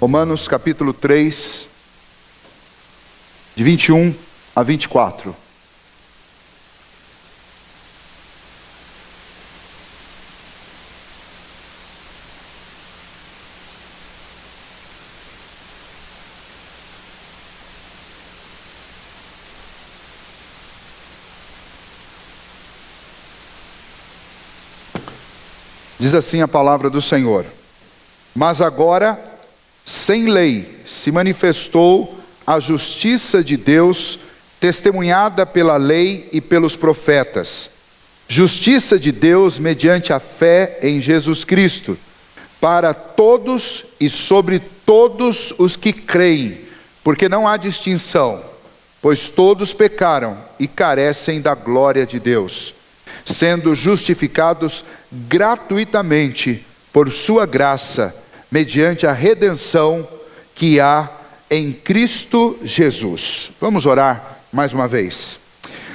Romanos capítulo 3, de 21 a 24. Diz assim a palavra do Senhor: mas agora, sem lei, se manifestou a justiça de Deus, testemunhada pela lei e pelos profetas. Justiça de Deus mediante a fé em Jesus Cristo, para todos e sobre todos os que creem, porque não há distinção, pois todos pecaram e carecem da glória de Deus, sendo justificados gratuitamente por sua graça, mediante a redenção que há em Cristo Jesus. Vamos orar mais uma vez.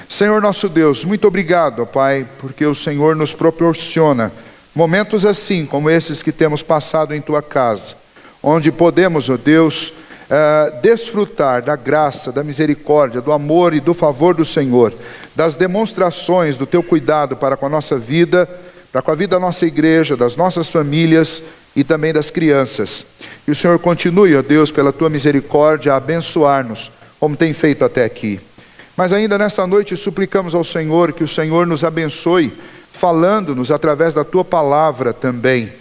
Senhor nosso Deus, muito obrigado, ó Pai, porque o Senhor nos proporciona momentos assim, como esses que temos passado em Tua casa, onde podemos, ó Deus, desfrutar da graça, da misericórdia, do amor e do favor do Senhor, das demonstrações do Teu cuidado para com a nossa vida, para com a vida da nossa igreja, das nossas famílias e também das crianças. Que o Senhor continue, ó Deus, pela Tua misericórdia, a abençoar-nos, como tem feito até aqui. Mas ainda nesta noite suplicamos ao Senhor que o Senhor nos abençoe, falando-nos através da Tua palavra também.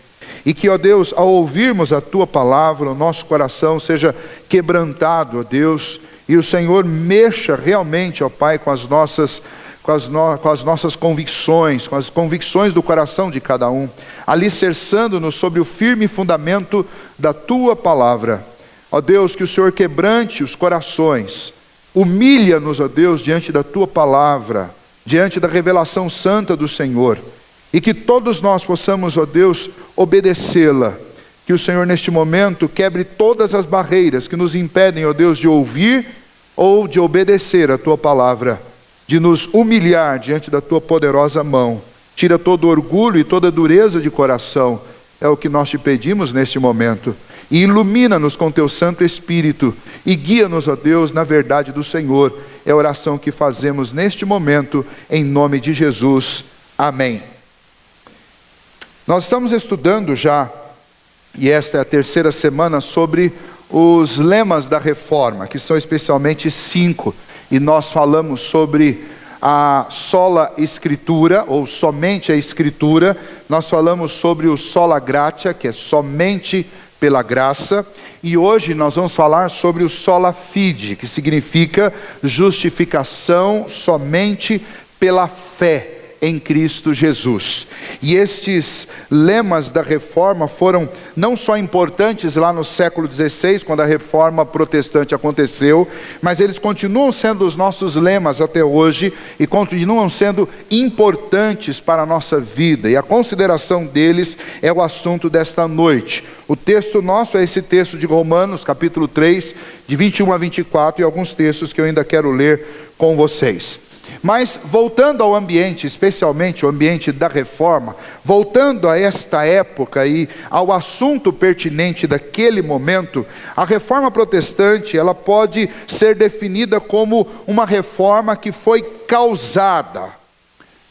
E que, ó Deus, ao ouvirmos a Tua palavra, o nosso coração seja quebrantado, ó Deus, e o Senhor mexa realmente, ó Pai, com as nossas convicções, com as convicções do coração de cada um, alicerçando-nos sobre o firme fundamento da Tua palavra. Ó Deus, que o Senhor quebrante os corações, humilha-nos, ó Deus, diante da Tua palavra, diante da revelação santa do Senhor, e que todos nós possamos, ó Deus, obedecê-la. Que o Senhor neste momento quebre todas as barreiras que nos impedem, ó Deus, de ouvir ou de obedecer a Tua palavra, de nos humilhar diante da Tua poderosa mão. Tira todo orgulho e toda dureza de coração, é o que nós Te pedimos neste momento. E ilumina-nos com Teu Santo Espírito, e guia-nos, ó Deus, na verdade do Senhor. É a oração que fazemos neste momento, em nome de Jesus. Amém. Nós estamos estudando já, e esta é a terceira semana, sobre os lemas da reforma, que são especialmente 5. E nós falamos sobre a sola escritura, ou somente a escritura. Nós falamos sobre o sola gratia, que é somente pela graça. E hoje nós vamos falar sobre o sola fide, que significa justificação somente pela fé em Cristo Jesus. E estes lemas da reforma foram não só importantes lá no século XVI, quando a reforma protestante aconteceu, mas eles continuam sendo os nossos lemas até hoje, e continuam sendo importantes para a nossa vida, e a consideração deles é o assunto desta noite. O texto nosso é esse texto de Romanos, capítulo 3, de 21 a 24, e alguns textos que eu ainda quero ler com vocês. Mas voltando ao ambiente, especialmente o ambiente da reforma, voltando a esta época e ao assunto pertinente daquele momento, a reforma protestante, ela pode ser definida como uma reforma que foi causada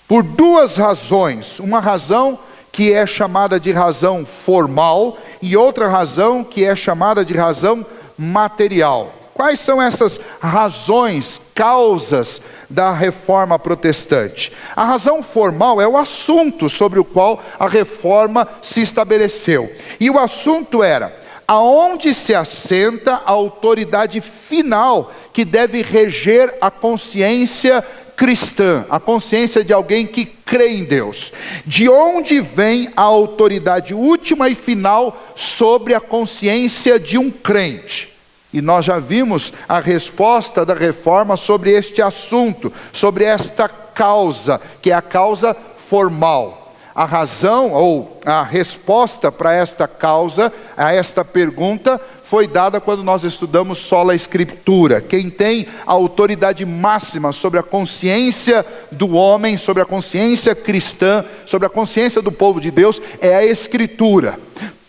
por duas razões. Uma razão que é chamada de razão formal e outra razão que é chamada de razão material. Quais são essas razões, causas da reforma protestante? A razão formal é o assunto sobre o qual a reforma se estabeleceu. E o assunto era: aonde se assenta a autoridade final que deve reger a consciência cristã, a consciência de alguém que crê em Deus? De onde vem a autoridade última e final sobre a consciência de um crente? E nós já vimos a resposta da reforma sobre este assunto, sobre esta causa, que é a causa formal. A razão ou a resposta para esta causa, a esta pergunta, foi dada quando nós estudamos sola escritura. Quem tem a autoridade máxima sobre a consciência do homem, sobre a consciência cristã, sobre a consciência do povo de Deus, é a Escritura.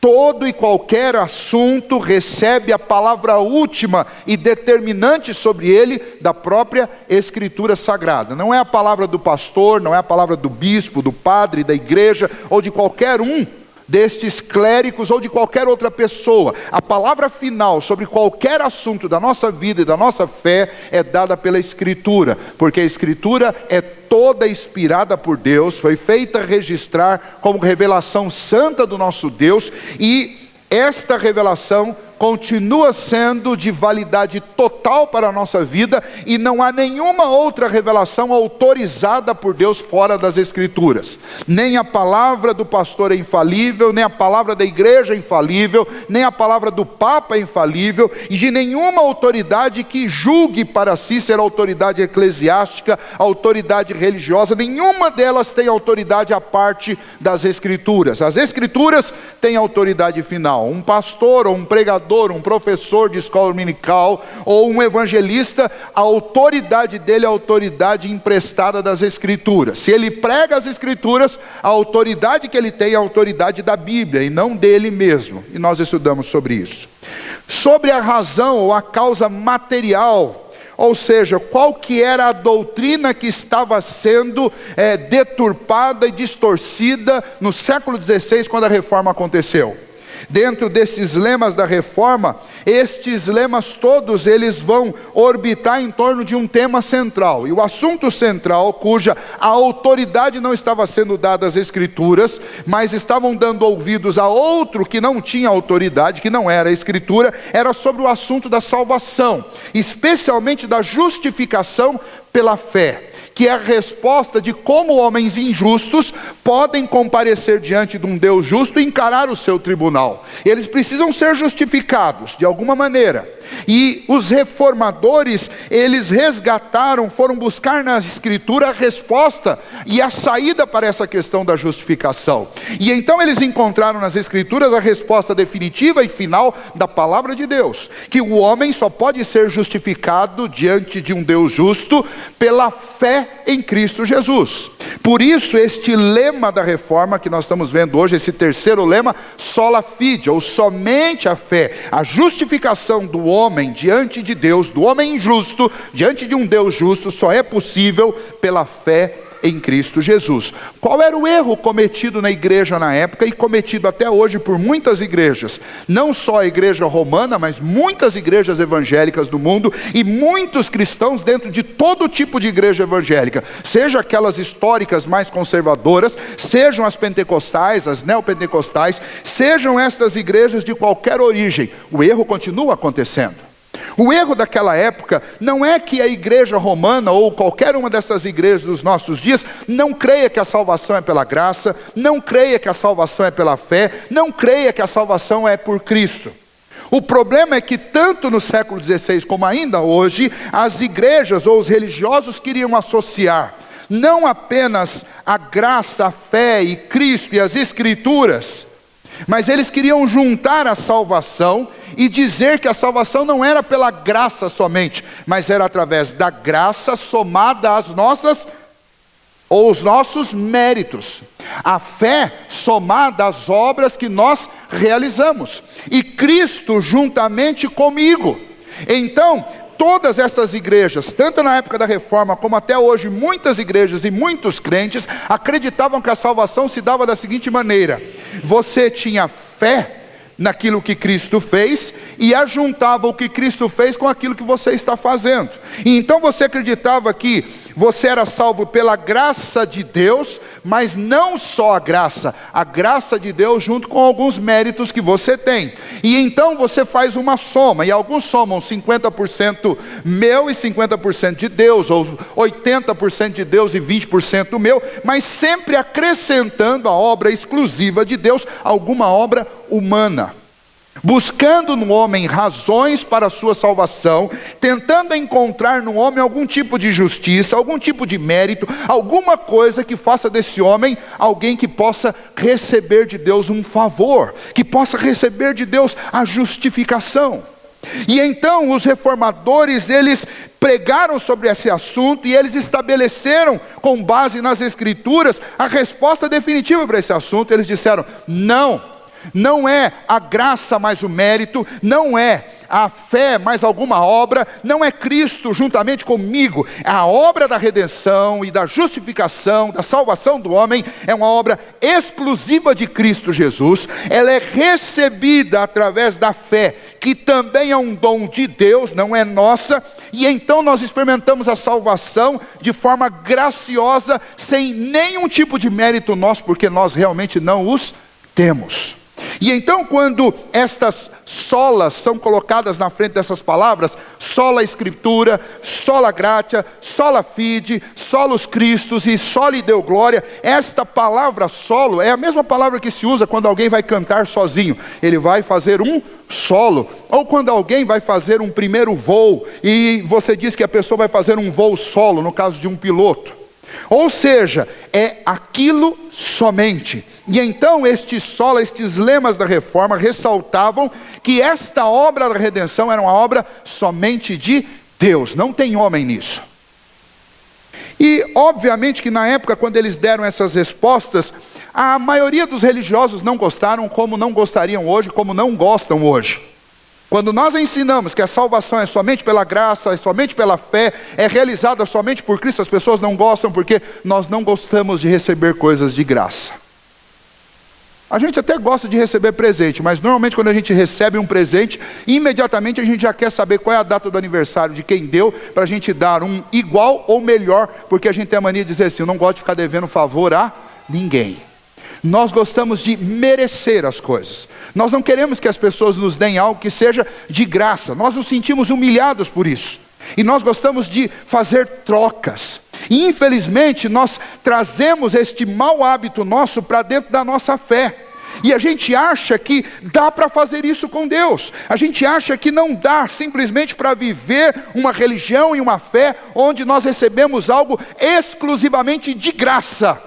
Todo e qualquer assunto recebe a palavra última e determinante sobre ele da própria Escritura Sagrada. Não é a palavra do pastor, não é a palavra do bispo, do padre, da igreja ou de qualquer um destes clérigos ou de qualquer outra pessoa. A palavra final sobre qualquer assunto da nossa vida e da nossa fé é dada pela Escritura, porque a Escritura é toda inspirada por Deus, foi feita registrar como revelação santa do nosso Deus, e esta revelação continua sendo de validade total para a nossa vida, e não há nenhuma outra revelação autorizada por Deus fora das Escrituras. Nem a palavra do pastor é infalível, nem a palavra da igreja é infalível, nem a palavra do Papa é infalível, e de nenhuma autoridade que julgue para si ser autoridade eclesiástica, autoridade religiosa, nenhuma delas tem autoridade à parte das Escrituras. As Escrituras têm autoridade final. Um pastor ou um pregador, um professor de escola dominical ou um evangelista, a autoridade dele é a autoridade emprestada das Escrituras. Se ele prega as Escrituras, a autoridade que ele tem é a autoridade da Bíblia e não dele mesmo. E nós estudamos sobre isso. Sobre a razão ou a causa material, ou seja, qual que era a doutrina que estava sendo deturpada e distorcida no século XVI, quando a reforma aconteceu. Dentro destes lemas da reforma, estes lemas todos eles vão orbitar em torno de um tema central. E o assunto central, cuja a autoridade não estava sendo dada às Escrituras, mas estavam dando ouvidos a outro que não tinha autoridade, que não era a Escritura, era sobre o assunto da salvação, especialmente da justificação pela fé, que é a resposta de como homens injustos podem comparecer diante de um Deus justo e encarar o seu tribunal. Eles precisam ser justificados de alguma maneira. E os reformadores, eles resgataram, foram buscar na Escritura a resposta e a saída para essa questão da justificação. E então eles encontraram nas Escrituras a resposta definitiva e final da palavra de Deus, que o homem só pode ser justificado diante de um Deus justo pela fé em Cristo Jesus. Por isso este lema da reforma que nós estamos vendo hoje, esse terceiro lema, sola fide, ou somente a fé, a justificação do homem diante de Deus, do homem injusto diante de um Deus justo, só é possível pela fé em Cristo Jesus. Qual era o erro cometido na igreja na época e cometido até hoje por muitas igrejas? Não só a igreja romana, mas muitas igrejas evangélicas do mundo e muitos cristãos dentro de todo tipo de igreja evangélica, seja aquelas históricas mais conservadoras, sejam as pentecostais, as neopentecostais, sejam estas igrejas de qualquer origem. O erro continua acontecendo. O erro daquela época não é que a igreja romana ou qualquer uma dessas igrejas dos nossos dias não creia que a salvação é pela graça, não creia que a salvação é pela fé, não creia que a salvação é por Cristo. O problema é que tanto no século XVI como ainda hoje, as igrejas ou os religiosos queriam associar não apenas a graça, a fé e Cristo e as Escrituras, mas eles queriam juntar a salvação e dizer que a salvação não era pela graça somente, mas era através da graça somada às nossas ou os nossos méritos. A fé somada às obras que nós realizamos. E Cristo juntamente comigo. Então, todas estas igrejas, tanto na época da reforma como até hoje, muitas igrejas e muitos crentes acreditavam que a salvação se dava da seguinte maneira: você tinha fé naquilo que Cristo fez e ajuntava o que Cristo fez com aquilo que você está fazendo. E então você acreditava que você era salvo pela graça de Deus, mas não só a graça de Deus junto com alguns méritos que você tem. E então você faz uma soma, e alguns somam 50% meu e 50% de Deus, ou 80% de Deus e 20% meu, mas sempre acrescentando a obra exclusiva de Deus, alguma obra humana. Buscando no homem razões para a sua salvação, tentando encontrar no homem algum tipo de justiça, algum tipo de mérito, alguma coisa que faça desse homem alguém que possa receber de Deus um favor, que possa receber de Deus a justificação. E então os reformadores, eles pregaram sobre esse assunto e eles estabeleceram, com base nas Escrituras, a resposta definitiva para esse assunto. Eles disseram: não, não é a graça mais o mérito, não é a fé mais alguma obra, não é Cristo juntamente comigo. A obra da redenção e da justificação, da salvação do homem, é uma obra exclusiva de Cristo Jesus. Ela é recebida através da fé, que também é um dom de Deus, não é nossa, e então nós experimentamos a salvação de forma graciosa, sem nenhum tipo de mérito nosso, porque nós realmente não os temos. E então, quando estas solas são colocadas na frente dessas palavras, sola Escritura, sola gratia, sola fide, solus Christus e soli Deo glória, esta palavra solo é a mesma palavra que se usa quando alguém vai cantar sozinho. Ele vai fazer um solo, ou quando alguém vai fazer um primeiro voo, e você diz que a pessoa vai fazer um voo solo, no caso de um piloto. Ou seja, é aquilo somente. E então estes lemas da reforma ressaltavam que esta obra da redenção era uma obra somente de Deus, não tem homem nisso. E obviamente que na época, quando eles deram essas respostas, a maioria dos religiosos não gostaram, como não gostariam hoje, como não gostam hoje. Quando nós ensinamos que a salvação é somente pela graça, é somente pela fé, é realizada somente por Cristo, as pessoas não gostam porque nós não gostamos de receber coisas de graça. A gente até gosta de receber presente, mas normalmente quando a gente recebe um presente, imediatamente a gente já quer saber qual é a data do aniversário de quem deu, para a gente dar um igual ou melhor, porque a gente tem a mania de dizer assim, eu não gosto de ficar devendo favor a ninguém. Nós gostamos de merecer as coisas. Nós não queremos que as pessoas nos deem algo que seja de graça. Nós nos sentimos humilhados por isso. E nós gostamos de fazer trocas. E infelizmente nós trazemos este mau hábito nosso para dentro da nossa fé. E a gente acha que dá para fazer isso com Deus. A gente acha que não dá simplesmente para viver uma religião e uma fé onde nós recebemos algo exclusivamente de graça.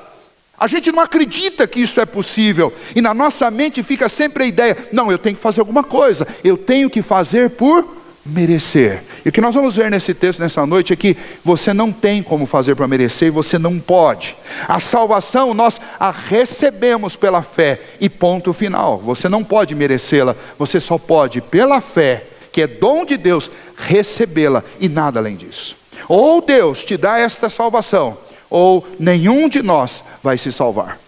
A gente não acredita que isso é possível, e na nossa mente fica sempre a ideia, não, eu tenho que fazer alguma coisa, eu tenho que fazer por merecer. E o que nós vamos ver nesse texto, nessa noite, é que você não tem como fazer para merecer, e você não pode. A salvação nós a recebemos pela fé, e ponto final. Você não pode merecê-la, você só pode, pela fé, que é dom de Deus, recebê-la, e nada além disso. Ou Deus te dá esta salvação, ou nenhum de nós vai se salvar,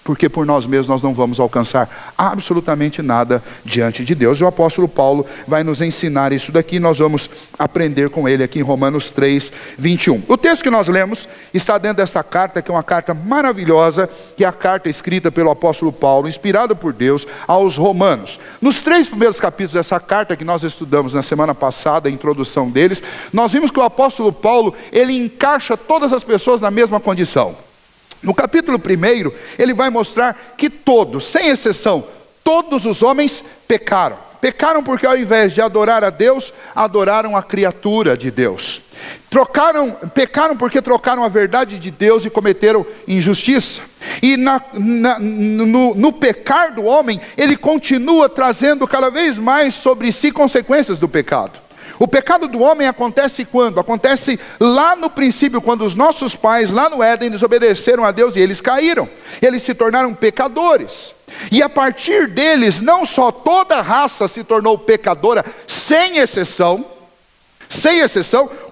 porque por nós mesmos nós não vamos alcançar absolutamente nada diante de Deus. E o apóstolo Paulo vai nos ensinar isso daqui, nós vamos aprender com ele aqui em Romanos 3, 21. O texto que nós lemos está dentro desta carta, que é uma carta maravilhosa, que é a carta escrita pelo apóstolo Paulo, inspirado por Deus, aos romanos. Nos 3 primeiros capítulos dessa carta, que nós estudamos na semana passada, a introdução deles, nós vimos que o apóstolo Paulo, ele encaixa todas as pessoas na mesma condição. No capítulo 1, ele vai mostrar que todos, sem exceção, todos os homens pecaram. Pecaram porque ao invés de adorar a Deus, adoraram a criatura de Deus. Pecaram porque trocaram a verdade de Deus e cometeram injustiça. E no pecar do homem, ele continua trazendo cada vez mais sobre si consequências do pecado. O pecado do homem acontece quando? Acontece lá no princípio, quando os nossos pais, lá no Éden, desobedeceram a Deus e eles caíram. Eles se tornaram pecadores. E a partir deles, não só toda a raça se tornou pecadora, sem exceção,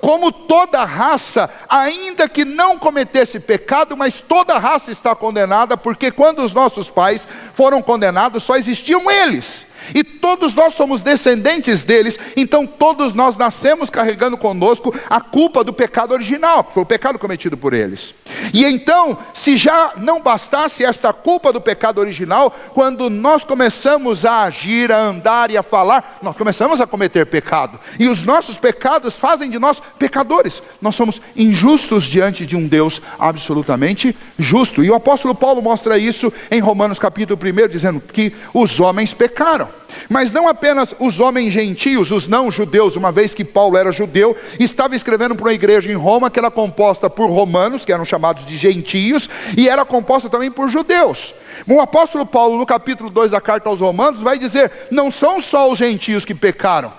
como toda a raça, ainda que não cometesse pecado, mas toda a raça está condenada, porque quando os nossos pais foram condenados, só existiam eles. E todos nós somos descendentes deles, então todos nós nascemos carregando conosco a culpa do pecado original, que foi o pecado cometido por eles. E então, se já não bastasse esta culpa do pecado original, quando nós começamos a agir, a andar e a falar, nós começamos a cometer pecado. E os nossos pecados fazem de nós pecadores. Nós somos injustos diante de um Deus absolutamente justo. E o apóstolo Paulo mostra isso em Romanos capítulo 1, dizendo que os homens pecaram. Mas não apenas os homens gentios, os não judeus, uma vez que Paulo era judeu, estava escrevendo para uma igreja em Roma, que era composta por romanos, que eram chamados de gentios, e era composta também por judeus. O apóstolo Paulo, no capítulo 2 da carta aos romanos, vai dizer, não são só os gentios que pecaram,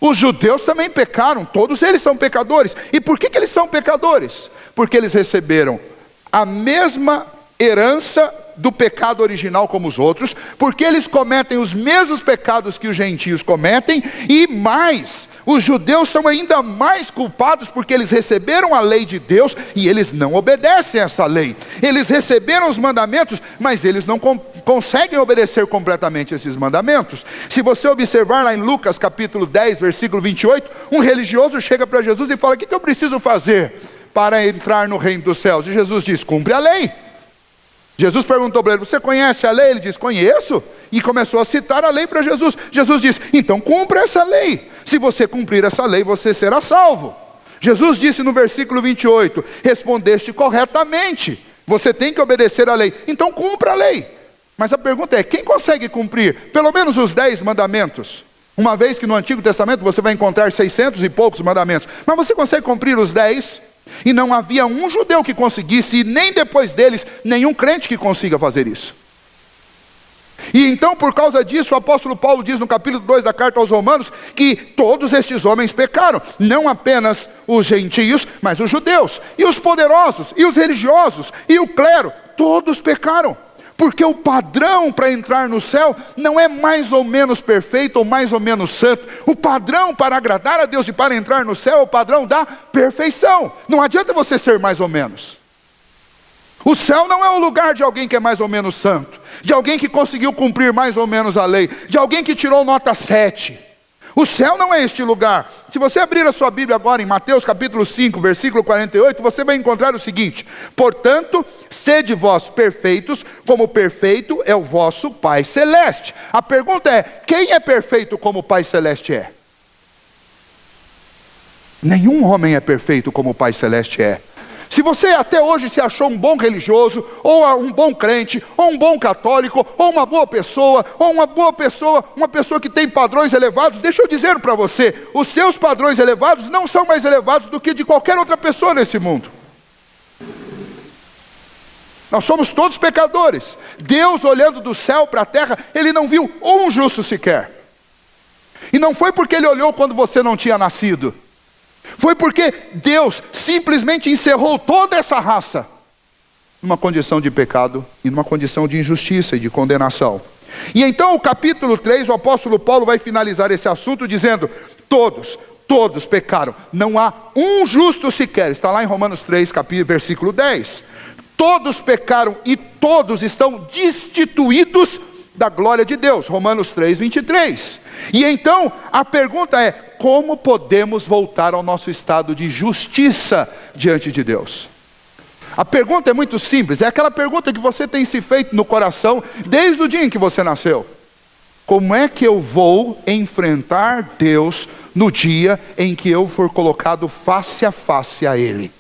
os judeus também pecaram, todos eles são pecadores. E por que eles são pecadores? Porque eles receberam a mesma herança do pecado original como os outros, porque eles cometem os mesmos pecados que os gentios cometem, e mais, os judeus são ainda mais culpados porque eles receberam a lei de Deus e eles não obedecem a essa lei. Eles receberam os mandamentos, mas eles não conseguem obedecer completamente esses mandamentos. Se você observar lá em Lucas capítulo 10, versículo 28, um religioso chega para Jesus e fala: o que eu preciso fazer para entrar no reino dos céus? E Jesus diz: cumpre a lei. Jesus perguntou para ele: você conhece a lei? Ele diz: conheço. E começou a citar a lei para Jesus. Jesus diz: então cumpra essa lei. Se você cumprir essa lei, você será salvo. Jesus disse no versículo 28, respondeste corretamente, você tem que obedecer a lei, então cumpra a lei. Mas a pergunta é: quem consegue cumprir pelo menos os 10 mandamentos? Uma vez que no Antigo Testamento você vai encontrar 600 e poucos mandamentos, mas você consegue cumprir os 10? E não havia um judeu que conseguisse, e nem depois deles, nenhum crente que consiga fazer isso. E então, por causa disso, o apóstolo Paulo diz no capítulo 2 da carta aos Romanos, que todos estes homens pecaram, não apenas os gentios, mas os judeus, e os poderosos, e os religiosos, e o clero, todos pecaram. Porque o padrão para entrar no céu não é mais ou menos perfeito ou mais ou menos santo. O padrão para agradar a Deus e para entrar no céu é o padrão da perfeição. Não adianta você ser mais ou menos. O céu não é o lugar de alguém que é mais ou menos santo, de alguém que conseguiu cumprir mais ou menos a lei, de alguém que tirou nota 7. O céu não é este lugar. Se você abrir a sua Bíblia agora em Mateus capítulo 5, versículo 48, você vai encontrar o seguinte: portanto, sede vós perfeitos, como perfeito é o vosso Pai Celeste. A pergunta é: quem é perfeito como o Pai Celeste é? Nenhum homem é perfeito como o Pai Celeste é. Se você até hoje se achou um bom religioso, ou um bom crente, ou um bom católico, ou uma boa pessoa, uma pessoa que tem padrões elevados, deixa eu dizer para você, os seus padrões elevados não são mais elevados do que de qualquer outra pessoa nesse mundo. Nós somos todos pecadores. Deus, olhando do céu para a terra, Ele não viu um justo sequer. E não foi porque Ele olhou quando você não tinha nascido. Foi porque Deus simplesmente encerrou toda essa raça numa condição de pecado e numa condição de injustiça e de condenação. E então o capítulo 3, o apóstolo Paulo vai finalizar esse assunto dizendo: todos pecaram, não há um justo sequer. Está lá em Romanos 3, versículo 10. Todos pecaram e todos estão destituídos da glória de Deus. Romanos 3, 23. E então a pergunta é: como podemos voltar ao nosso estado de justiça diante de Deus? A pergunta é muito simples, é aquela pergunta que você tem se feito no coração desde o dia em que você nasceu. Como é que eu vou enfrentar Deus no dia em que eu for colocado face a face a Ele?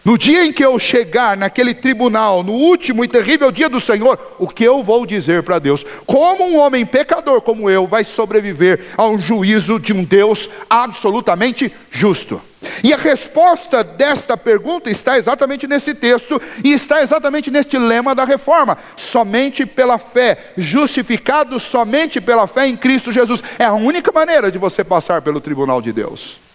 No dia em que eu chegar naquele tribunal, no último e terrível dia do Senhor, o que eu vou dizer para Deus? Como um homem pecador como eu vai sobreviver ao juízo de um Deus absolutamente justo? E a resposta desta pergunta está exatamente nesse texto, e está exatamente neste lema da reforma: somente pela fé, justificado somente pela fé em Cristo Jesus. É a única maneira de você passar pelo tribunal de Deus.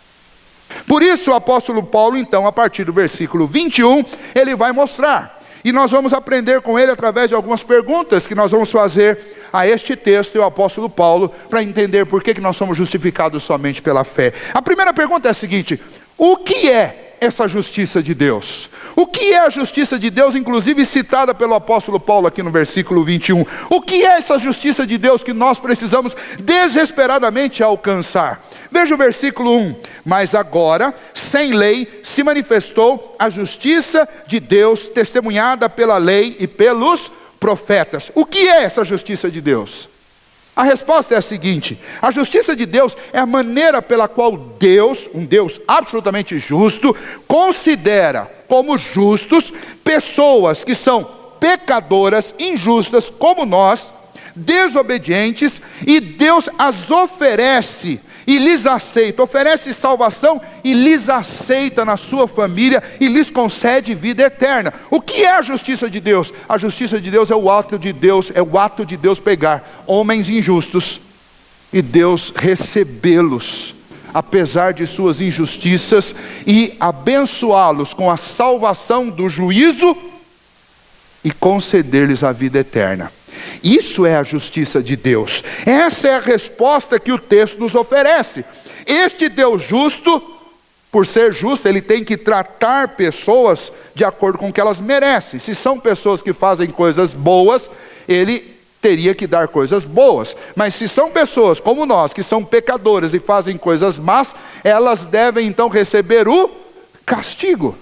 Por isso o apóstolo Paulo, então, a partir do versículo 21, ele vai mostrar, e nós vamos aprender com ele através de algumas perguntas que nós vamos fazer a este texto e ao apóstolo Paulo, para entender por que nós somos justificados somente pela fé. A primeira pergunta é a seguinte: o que é essa justiça de Deus? O que é a justiça de Deus, inclusive citada pelo apóstolo Paulo aqui no versículo 21? O que é essa justiça de Deus que nós precisamos desesperadamente alcançar? Veja o versículo 1. Mas agora, sem lei, se manifestou a justiça de Deus, testemunhada pela lei e pelos profetas. O que é essa justiça de Deus? A resposta é a seguinte: a justiça de Deus é a maneira pela qual Deus, um Deus absolutamente justo, considera como justos pessoas que são pecadoras, injustas como nós, desobedientes, e Deus as oferece e lhes aceita, oferece salvação e lhes aceita na sua família e lhes concede vida eterna. O que é a justiça de Deus? A justiça de Deus é o ato de Deus pegar homens injustos e Deus recebê-los apesar de suas injustiças e abençoá-los com a salvação do juízo e conceder-lhes a vida eterna. Isso é a justiça de Deus. Essa é a resposta que o texto nos oferece. Este Deus justo, por ser justo, ele tem que tratar pessoas de acordo com o que elas merecem. Se são pessoas que fazem coisas boas, ele teria que dar coisas boas. Mas se são pessoas como nós, que são pecadoras e fazem coisas más, elas devem então receber o castigo.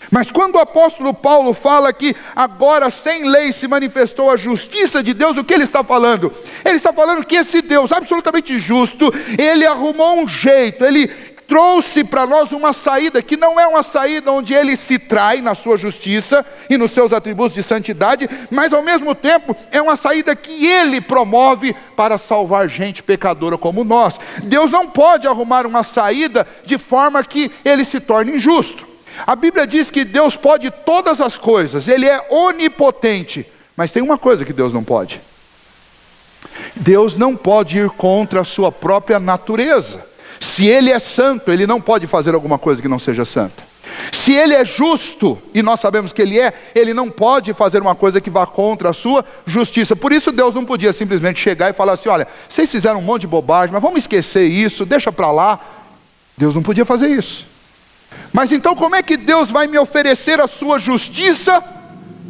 Mas quando o apóstolo Paulo fala que agora sem lei se manifestou a justiça de Deus, o que ele está falando? Ele está falando que esse Deus absolutamente justo, ele arrumou um jeito, ele trouxe para nós uma saída que não é uma saída onde ele se trai na sua justiça e nos seus atributos de santidade, mas ao mesmo tempo é uma saída que ele promove para salvar gente pecadora como nós. Deus não pode arrumar uma saída de forma que ele se torne injusto. A Bíblia diz que Deus pode todas as coisas, ele é onipotente, mas tem uma coisa que Deus não pode. Deus não pode ir contra a sua própria natureza. Se ele é santo, ele não pode fazer alguma coisa que não seja santa. Se ele é justo, e nós sabemos que ele não pode fazer uma coisa que vá contra a sua justiça. Por isso Deus não podia simplesmente chegar e falar assim: olha, vocês fizeram um monte de bobagem, mas vamos esquecer isso, deixa para lá. Deus não podia fazer isso. Mas então como é que Deus vai me oferecer a sua justiça,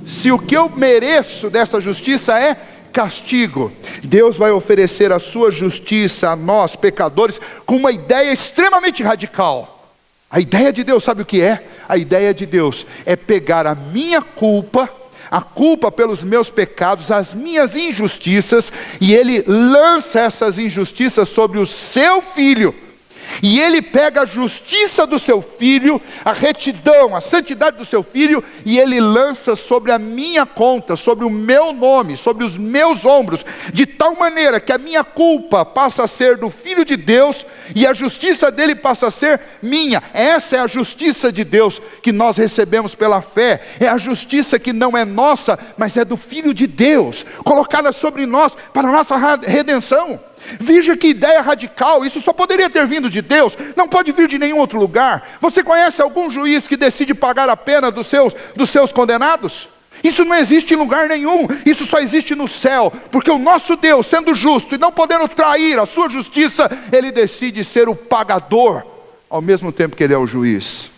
se o que eu mereço dessa justiça é castigo? Deus vai oferecer a sua justiça a nós, pecadores, com uma ideia extremamente radical. A ideia de Deus, sabe o que é? A ideia de Deus é pegar a minha culpa, a culpa pelos meus pecados, as minhas injustiças, e Ele lança essas injustiças sobre o seu Filho. E ele pega a justiça do seu filho, a retidão, a santidade do seu filho, e ele lança sobre a minha conta, sobre o meu nome, sobre os meus ombros, de tal maneira que a minha culpa passa a ser do Filho de Deus, e a justiça dele passa a ser minha. Essa é a justiça de Deus que nós recebemos pela fé. É a justiça que não é nossa, mas é do Filho de Deus, colocada sobre nós para a nossa redenção. Veja que ideia radical, isso só poderia ter vindo de Deus, não pode vir de nenhum outro lugar. Você conhece algum juiz que decide pagar a pena dos seus condenados? Isso não existe em lugar nenhum, isso só existe no céu, porque o nosso Deus, sendo justo e não podendo trair a sua justiça, Ele decide ser o pagador, ao mesmo tempo que Ele é o juiz.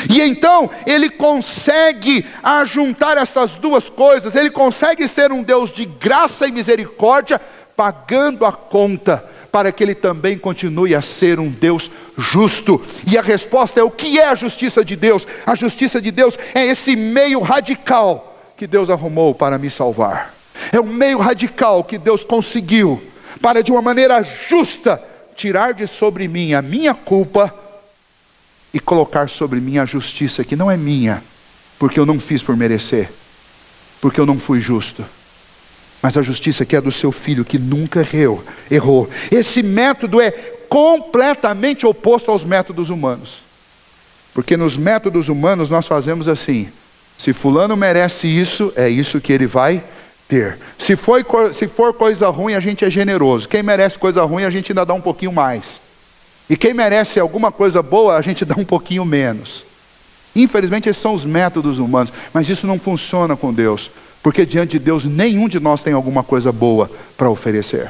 E então Ele consegue ajuntar essas duas coisas, Ele consegue ser um Deus de graça e misericórdia, pagando a conta, para que Ele também continue a ser um Deus justo. E a resposta é: o que é a justiça de Deus? A justiça de Deus é esse meio radical que Deus arrumou para me salvar. É um meio radical que Deus conseguiu, para de uma maneira justa, tirar de sobre mim a minha culpa, e colocar sobre mim a justiça que não é minha, porque eu não fiz por merecer, porque eu não fui justo, mas a justiça que é do seu Filho, que nunca errou. Esse método é completamente oposto aos métodos humanos, porque nos métodos humanos nós fazemos assim: se fulano merece isso, é isso que ele vai ter. Se for coisa ruim, a gente é generoso. Quem merece coisa ruim, a gente ainda dá um pouquinho mais. E quem merece alguma coisa boa, a gente dá um pouquinho menos. Infelizmente esses são os métodos humanos, mas isso não funciona com Deus. Porque diante de Deus nenhum de nós tem alguma coisa boa para oferecer.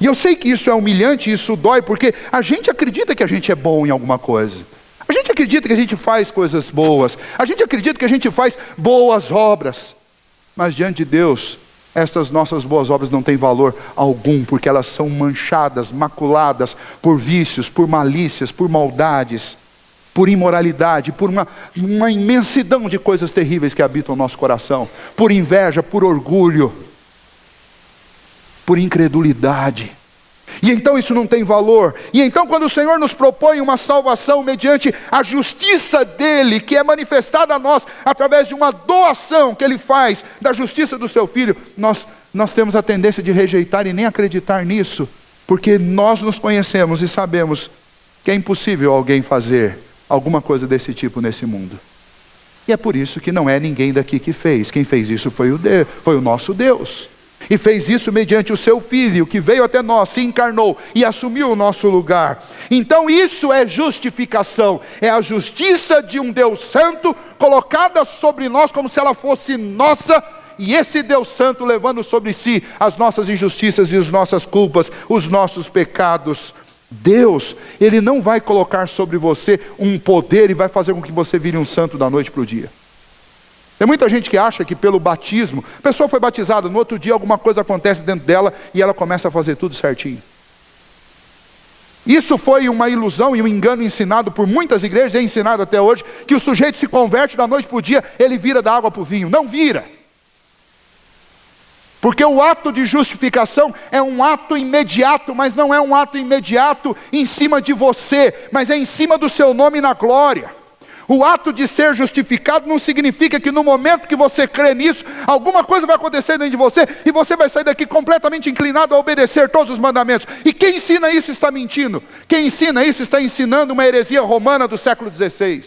E eu sei que isso é humilhante, isso dói, porque a gente acredita que a gente é bom em alguma coisa. A gente acredita que a gente faz coisas boas. A gente acredita que a gente faz boas obras. Mas diante de Deus, estas nossas boas obras não têm valor algum, porque elas são manchadas, maculadas por vícios, por malícias, por maldades, por imoralidade, por uma imensidão de coisas terríveis que habitam o nosso coração, por inveja, por orgulho, por incredulidade. E então isso não tem valor. E então quando o Senhor nos propõe uma salvação mediante a justiça dEle, que é manifestada a nós através de uma doação que Ele faz da justiça do seu Filho, nós temos a tendência de rejeitar e nem acreditar nisso, porque nós nos conhecemos e sabemos que é impossível alguém fazer alguma coisa desse tipo nesse mundo. E é por isso que não é ninguém daqui que fez. Quem fez isso foi o nosso Deus. E fez isso mediante o seu Filho, que veio até nós, se encarnou e assumiu o nosso lugar. Então isso é justificação. É a justiça de um Deus Santo colocada sobre nós como se ela fosse nossa. E esse Deus Santo levando sobre si as nossas injustiças e as nossas culpas, os nossos pecados. Deus, Ele não vai colocar sobre você um poder e vai fazer com que você vire um santo da noite para o dia. Tem muita gente que acha que pelo batismo, a pessoa foi batizada, no outro dia alguma coisa acontece dentro dela e ela começa a fazer tudo certinho. Isso foi uma ilusão e um engano ensinado por muitas igrejas, é ensinado até hoje, que o sujeito se converte da noite para o dia, ele vira da água para o vinho. Não vira. Porque o ato de justificação é um ato imediato, mas não é um ato imediato em cima de você, mas é em cima do seu nome na glória. O ato de ser justificado não significa que no momento que você crê nisso, alguma coisa vai acontecer dentro de você, e você vai sair daqui completamente inclinado a obedecer todos os mandamentos. E quem ensina isso está mentindo. Quem ensina isso está ensinando uma heresia romana do século XVI.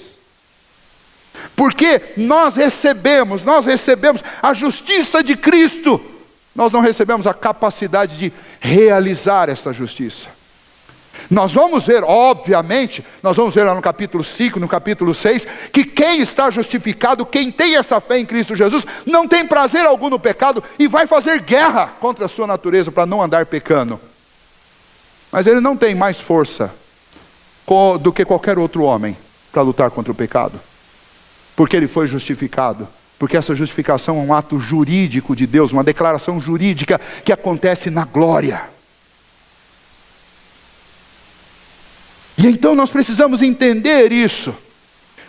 Porque nós recebemos a justiça de Cristo. Nós não recebemos a capacidade de realizar essa justiça. Nós vamos ver, obviamente, nós vamos ver lá no capítulo 5, no capítulo 6, que quem está justificado, quem tem essa fé em Cristo Jesus, não tem prazer algum no pecado e vai fazer guerra contra a sua natureza para não andar pecando. Mas ele não tem mais força do que qualquer outro homem para lutar contra o pecado. Porque ele foi justificado. Porque essa justificação é um ato jurídico de Deus, uma declaração jurídica que acontece na glória. E então nós precisamos entender isso.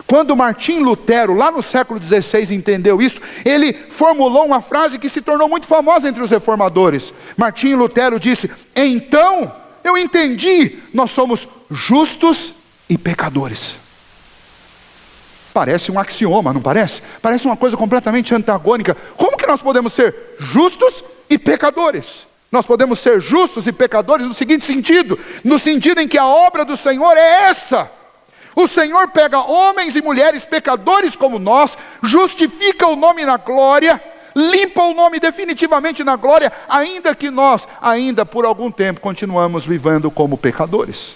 Quando Martim Lutero, lá no século XVI, entendeu isso, ele formulou uma frase que se tornou muito famosa entre os reformadores. Martim Lutero disse: então eu entendi, nós somos justos e pecadores. Parece um axioma, não parece? Parece uma coisa completamente antagônica. Como que nós podemos ser justos e pecadores? Nós podemos ser justos e pecadores no seguinte sentido, no sentido em que a obra do Senhor é essa. O Senhor pega homens e mulheres pecadores como nós, justifica o nome na glória, limpa o nome definitivamente na glória, ainda que nós, ainda por algum tempo, continuamos vivendo como pecadores.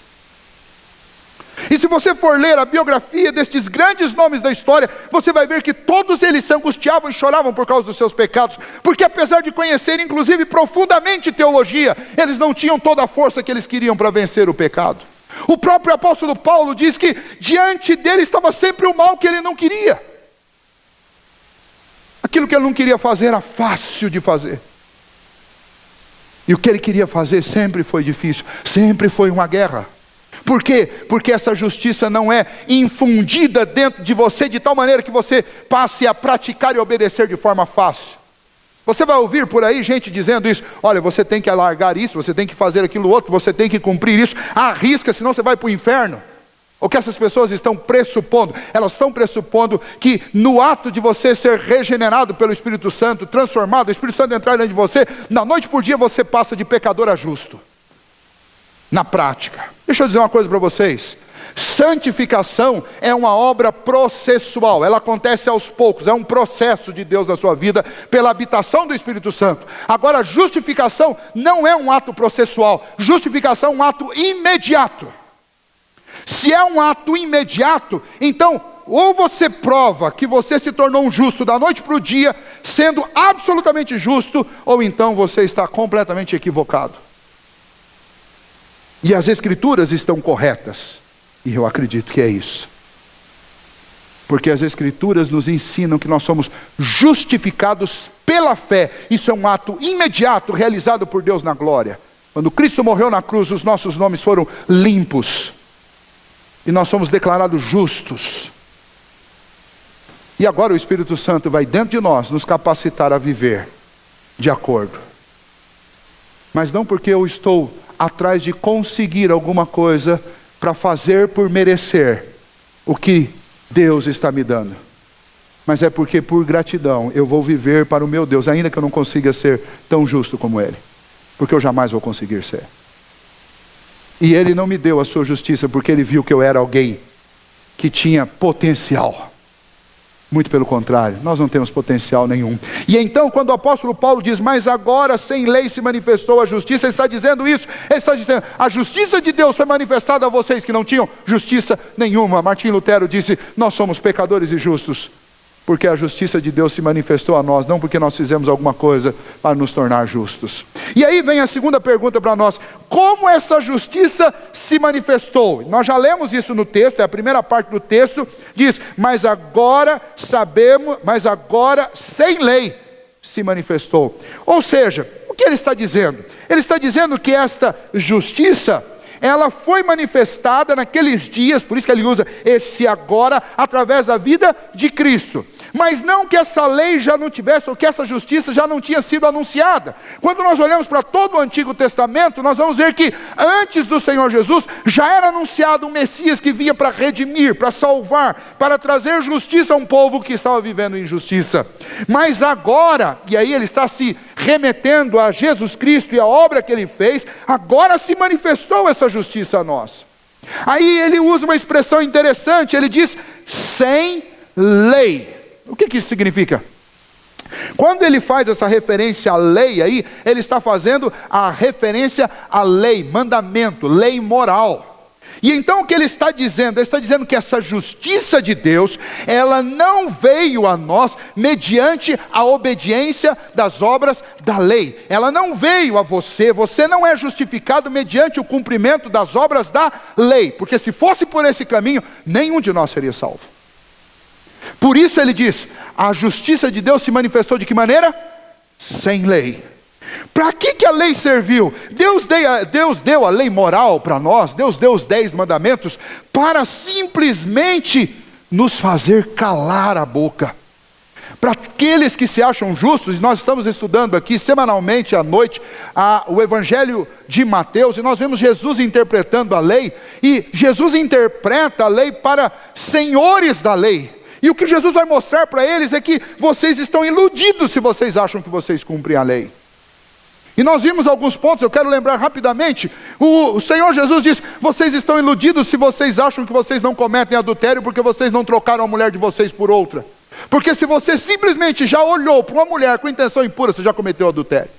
E se você for ler a biografia destes grandes nomes da história, você vai ver que todos eles se angustiavam e choravam por causa dos seus pecados, porque apesar de conhecerem inclusive profundamente teologia, eles não tinham toda a força que eles queriam para vencer o pecado. O próprio apóstolo Paulo diz que diante dele estava sempre o mal que ele não queria. Aquilo que ele não queria fazer era fácil de fazer. E o que ele queria fazer sempre foi difícil, sempre foi uma guerra. Por quê? Porque essa justiça não é infundida dentro de você de tal maneira que você passe a praticar e obedecer de forma fácil. Você vai ouvir por aí gente dizendo isso: olha, você tem que alargar isso, você tem que fazer aquilo outro, você tem que cumprir isso, arrisca, senão você vai para o inferno. O que essas pessoas estão pressupondo? Elas estão pressupondo que no ato de você ser regenerado pelo Espírito Santo, transformado, o Espírito Santo entrar dentro de você, na noite por dia você passa de pecador a justo. Na prática, deixa eu dizer uma coisa para vocês: santificação é uma obra processual, ela acontece aos poucos, é um processo de Deus na sua vida, pela habitação do Espírito Santo. Agora, justificação não é um ato processual, justificação é um ato imediato. Se é um ato imediato, então, ou você prova que você se tornou um justo da noite para o dia, sendo absolutamente justo, ou então você está completamente equivocado. E as Escrituras estão corretas, e eu acredito que é isso. Porque as Escrituras nos ensinam que nós somos justificados pela fé. Isso é um ato imediato, realizado por Deus na glória. Quando Cristo morreu na cruz, os nossos nomes foram limpos. E nós somos declarados justos. E agora o Espírito Santo vai dentro de nós nos capacitar a viver de acordo. Mas não porque eu estou atrás de conseguir alguma coisa para fazer por merecer o que Deus está me dando. Mas é porque por gratidão eu vou viver para o meu Deus, ainda que eu não consiga ser tão justo como Ele. Porque eu jamais vou conseguir ser. E Ele não me deu a sua justiça porque Ele viu que eu era alguém que tinha potencial. Muito pelo contrário, nós não temos potencial nenhum. E então, quando o apóstolo Paulo diz, mas agora sem lei se manifestou a justiça, ele está dizendo isso, ele está dizendo, a justiça de Deus foi manifestada a vocês que não tinham justiça nenhuma. Martim Lutero disse, nós somos pecadores e justos, porque a justiça de Deus se manifestou a nós, não porque nós fizemos alguma coisa para nos tornar justos. E aí vem a segunda pergunta para nós, como essa justiça se manifestou? Nós já lemos isso no texto, é a primeira parte do texto, diz, mas agora sabemos, mas agora sem lei se manifestou. Ou seja, o que ele está dizendo? Ele está dizendo que esta justiça, ela foi manifestada naqueles dias, por isso que ele usa esse agora, através da vida de Cristo. Mas não que essa lei já não tivesse, ou que essa justiça já não tinha sido anunciada. Quando nós olhamos para todo o Antigo Testamento, nós vamos ver que antes do Senhor Jesus, já era anunciado um Messias que vinha para redimir, para salvar, para trazer justiça a um povo que estava vivendo injustiça. Mas agora, e aí ele está se remetendo a Jesus Cristo e a obra que ele fez, agora se manifestou essa justiça a nós. Aí ele usa uma expressão interessante, ele diz, sem lei. O que isso significa? Quando ele faz essa referência à lei aí, ele está fazendo a referência à lei, mandamento, lei moral. E então o que ele está dizendo? Ele está dizendo que essa justiça de Deus, ela não veio a nós mediante a obediência das obras da lei. Ela não veio a você, você não é justificado mediante o cumprimento das obras da lei. Porque se fosse por esse caminho, nenhum de nós seria salvo. Por isso ele diz, a justiça de Deus se manifestou de que maneira? Sem lei. Para que a lei serviu? Deus deu a lei moral para nós, Deus deu os 10 mandamentos, para simplesmente nos fazer calar a boca. Para aqueles que se acham justos, nós estamos estudando aqui semanalmente à noite o Evangelho de Mateus, e nós vemos Jesus interpretando a lei, e Jesus interpreta a lei para senhores da lei. E o que Jesus vai mostrar para eles é que vocês estão iludidos se vocês acham que vocês cumprem a lei. E nós vimos alguns pontos, eu quero lembrar rapidamente. O Senhor Jesus diz, vocês estão iludidos se vocês acham que vocês não cometem adultério porque vocês não trocaram a mulher de vocês por outra. Porque se você simplesmente já olhou para uma mulher com intenção impura, você já cometeu adultério.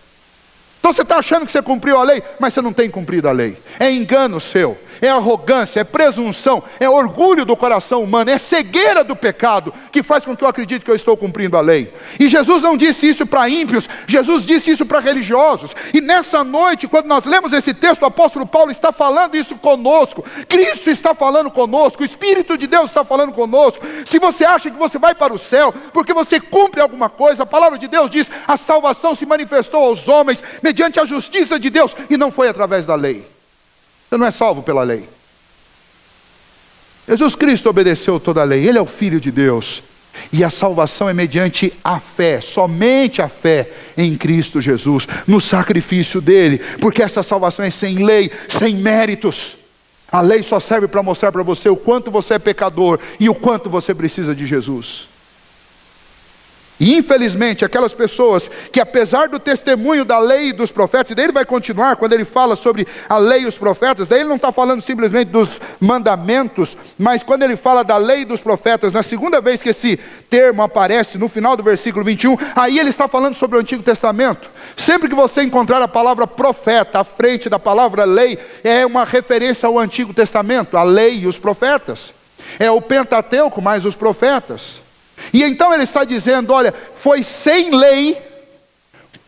Então você está achando que você cumpriu a lei, mas você não tem cumprido a lei. É engano seu, é arrogância, é presunção, é orgulho do coração humano, é cegueira do pecado que faz com que eu acredite que eu estou cumprindo a lei. E Jesus não disse isso para ímpios, Jesus disse isso para religiosos. E nessa noite, quando nós lemos esse texto, o apóstolo Paulo está falando isso conosco. Cristo está falando conosco, o Espírito de Deus está falando conosco. Se você acha que você vai para o céu porque você cumpre alguma coisa, a palavra de Deus diz, a salvação se manifestou aos homens mediante a justiça de Deus, e não foi através da lei. Você não é salvo pela lei. Jesus Cristo obedeceu toda a lei, Ele é o Filho de Deus, e a salvação é mediante a fé, somente a fé em Cristo Jesus, no sacrifício dEle, porque essa salvação é sem lei, sem méritos. A lei só serve para mostrar para você o quanto você é pecador, e o quanto você precisa de Jesus. E infelizmente aquelas pessoas que apesar do testemunho da lei e dos profetas, e daí ele vai continuar quando ele fala sobre a lei e os profetas, daí ele não está falando simplesmente dos mandamentos, mas quando ele fala da lei e dos profetas, na segunda vez que esse termo aparece no final do versículo 21, aí ele está falando sobre o Antigo Testamento. Sempre que você encontrar a palavra profeta à frente da palavra lei, é uma referência ao Antigo Testamento, a lei e os profetas. É o Pentateuco mais os profetas. E então ele está dizendo, olha, foi sem lei,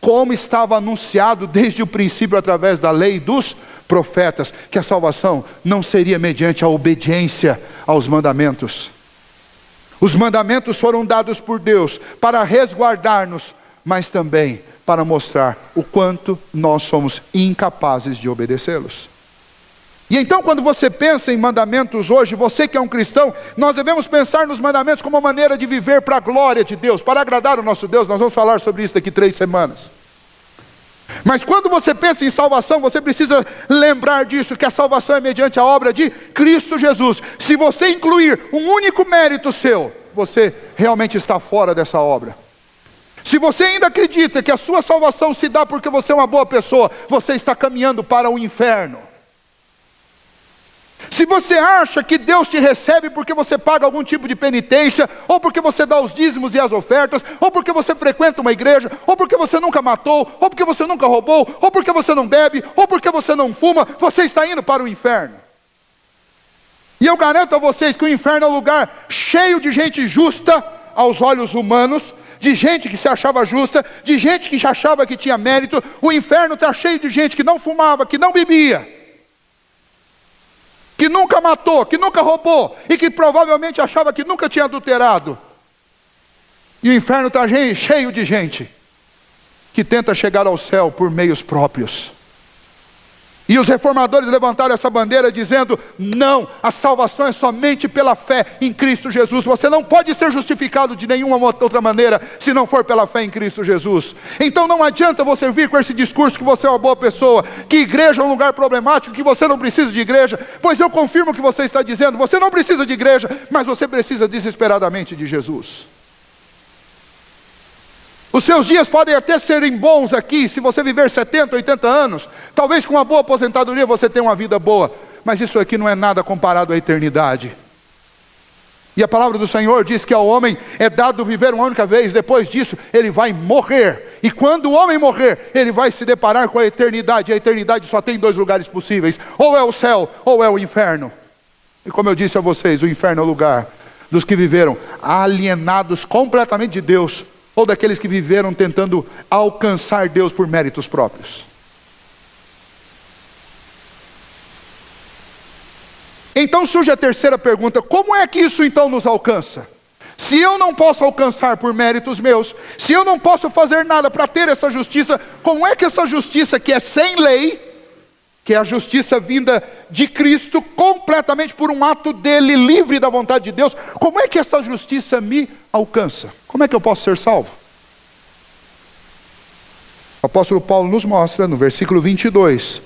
como estava anunciado desde o princípio através da lei dos profetas, que a salvação não seria mediante a obediência aos mandamentos. Os mandamentos foram dados por Deus para resguardar-nos, mas também para mostrar o quanto nós somos incapazes de obedecê-los. E então quando você pensa em mandamentos hoje, você que é um cristão, nós devemos pensar nos mandamentos como uma maneira de viver para a glória de Deus, para agradar o nosso Deus. Nós vamos falar sobre isso daqui 3 semanas. Mas quando você pensa em salvação, você precisa lembrar disso, que a salvação é mediante a obra de Cristo Jesus. Se você incluir um único mérito seu, você realmente está fora dessa obra. Se você ainda acredita que a sua salvação se dá porque você é uma boa pessoa, você está caminhando para o inferno. Se você acha que Deus te recebe porque você paga algum tipo de penitência, ou porque você dá os dízimos e as ofertas, ou porque você frequenta uma igreja, ou porque você nunca matou, ou porque você nunca roubou, ou porque você não bebe, ou porque você não fuma, você está indo para o inferno. E eu garanto a vocês que o inferno é um lugar cheio de gente justa aos olhos humanos, de gente que se achava justa, de gente que achava que tinha mérito. O inferno está cheio de gente que não fumava, que não bebia, que nunca matou, que nunca roubou, e que provavelmente achava que nunca tinha adulterado. E o inferno está cheio de gente que tenta chegar ao céu por meios próprios. E os reformadores levantaram essa bandeira dizendo: não, a salvação é somente pela fé em Cristo Jesus. Você não pode ser justificado de nenhuma outra maneira se não for pela fé em Cristo Jesus. Então não adianta você vir com esse discurso que você é uma boa pessoa, que igreja é um lugar problemático, que você não precisa de igreja. Pois eu confirmo o que você está dizendo: você não precisa de igreja, mas você precisa desesperadamente de Jesus. Os seus dias podem até serem bons aqui, se você viver 70, 80 anos, talvez com uma boa aposentadoria você tenha uma vida boa, mas isso aqui não é nada comparado à eternidade. E a palavra do Senhor diz que ao homem é dado viver uma única vez, depois disso ele vai morrer. E quando o homem morrer, ele vai se deparar com a eternidade, e a eternidade só tem dois lugares possíveis: ou é o céu, ou é o inferno. E como eu disse a vocês, o inferno é o lugar dos que viveram alienados completamente de Deus, ou daqueles que viveram tentando alcançar Deus por méritos próprios. Então surge a terceira pergunta: como é que isso então nos alcança? Se eu não posso alcançar por méritos meus, se eu não posso fazer nada para ter essa justiça, como é que essa justiça que é sem lei, que é a justiça vinda de Cristo, completamente por um ato dele, livre da vontade de Deus, como é que essa justiça me alcança? Como é que eu posso ser salvo? O apóstolo Paulo nos mostra no versículo 22,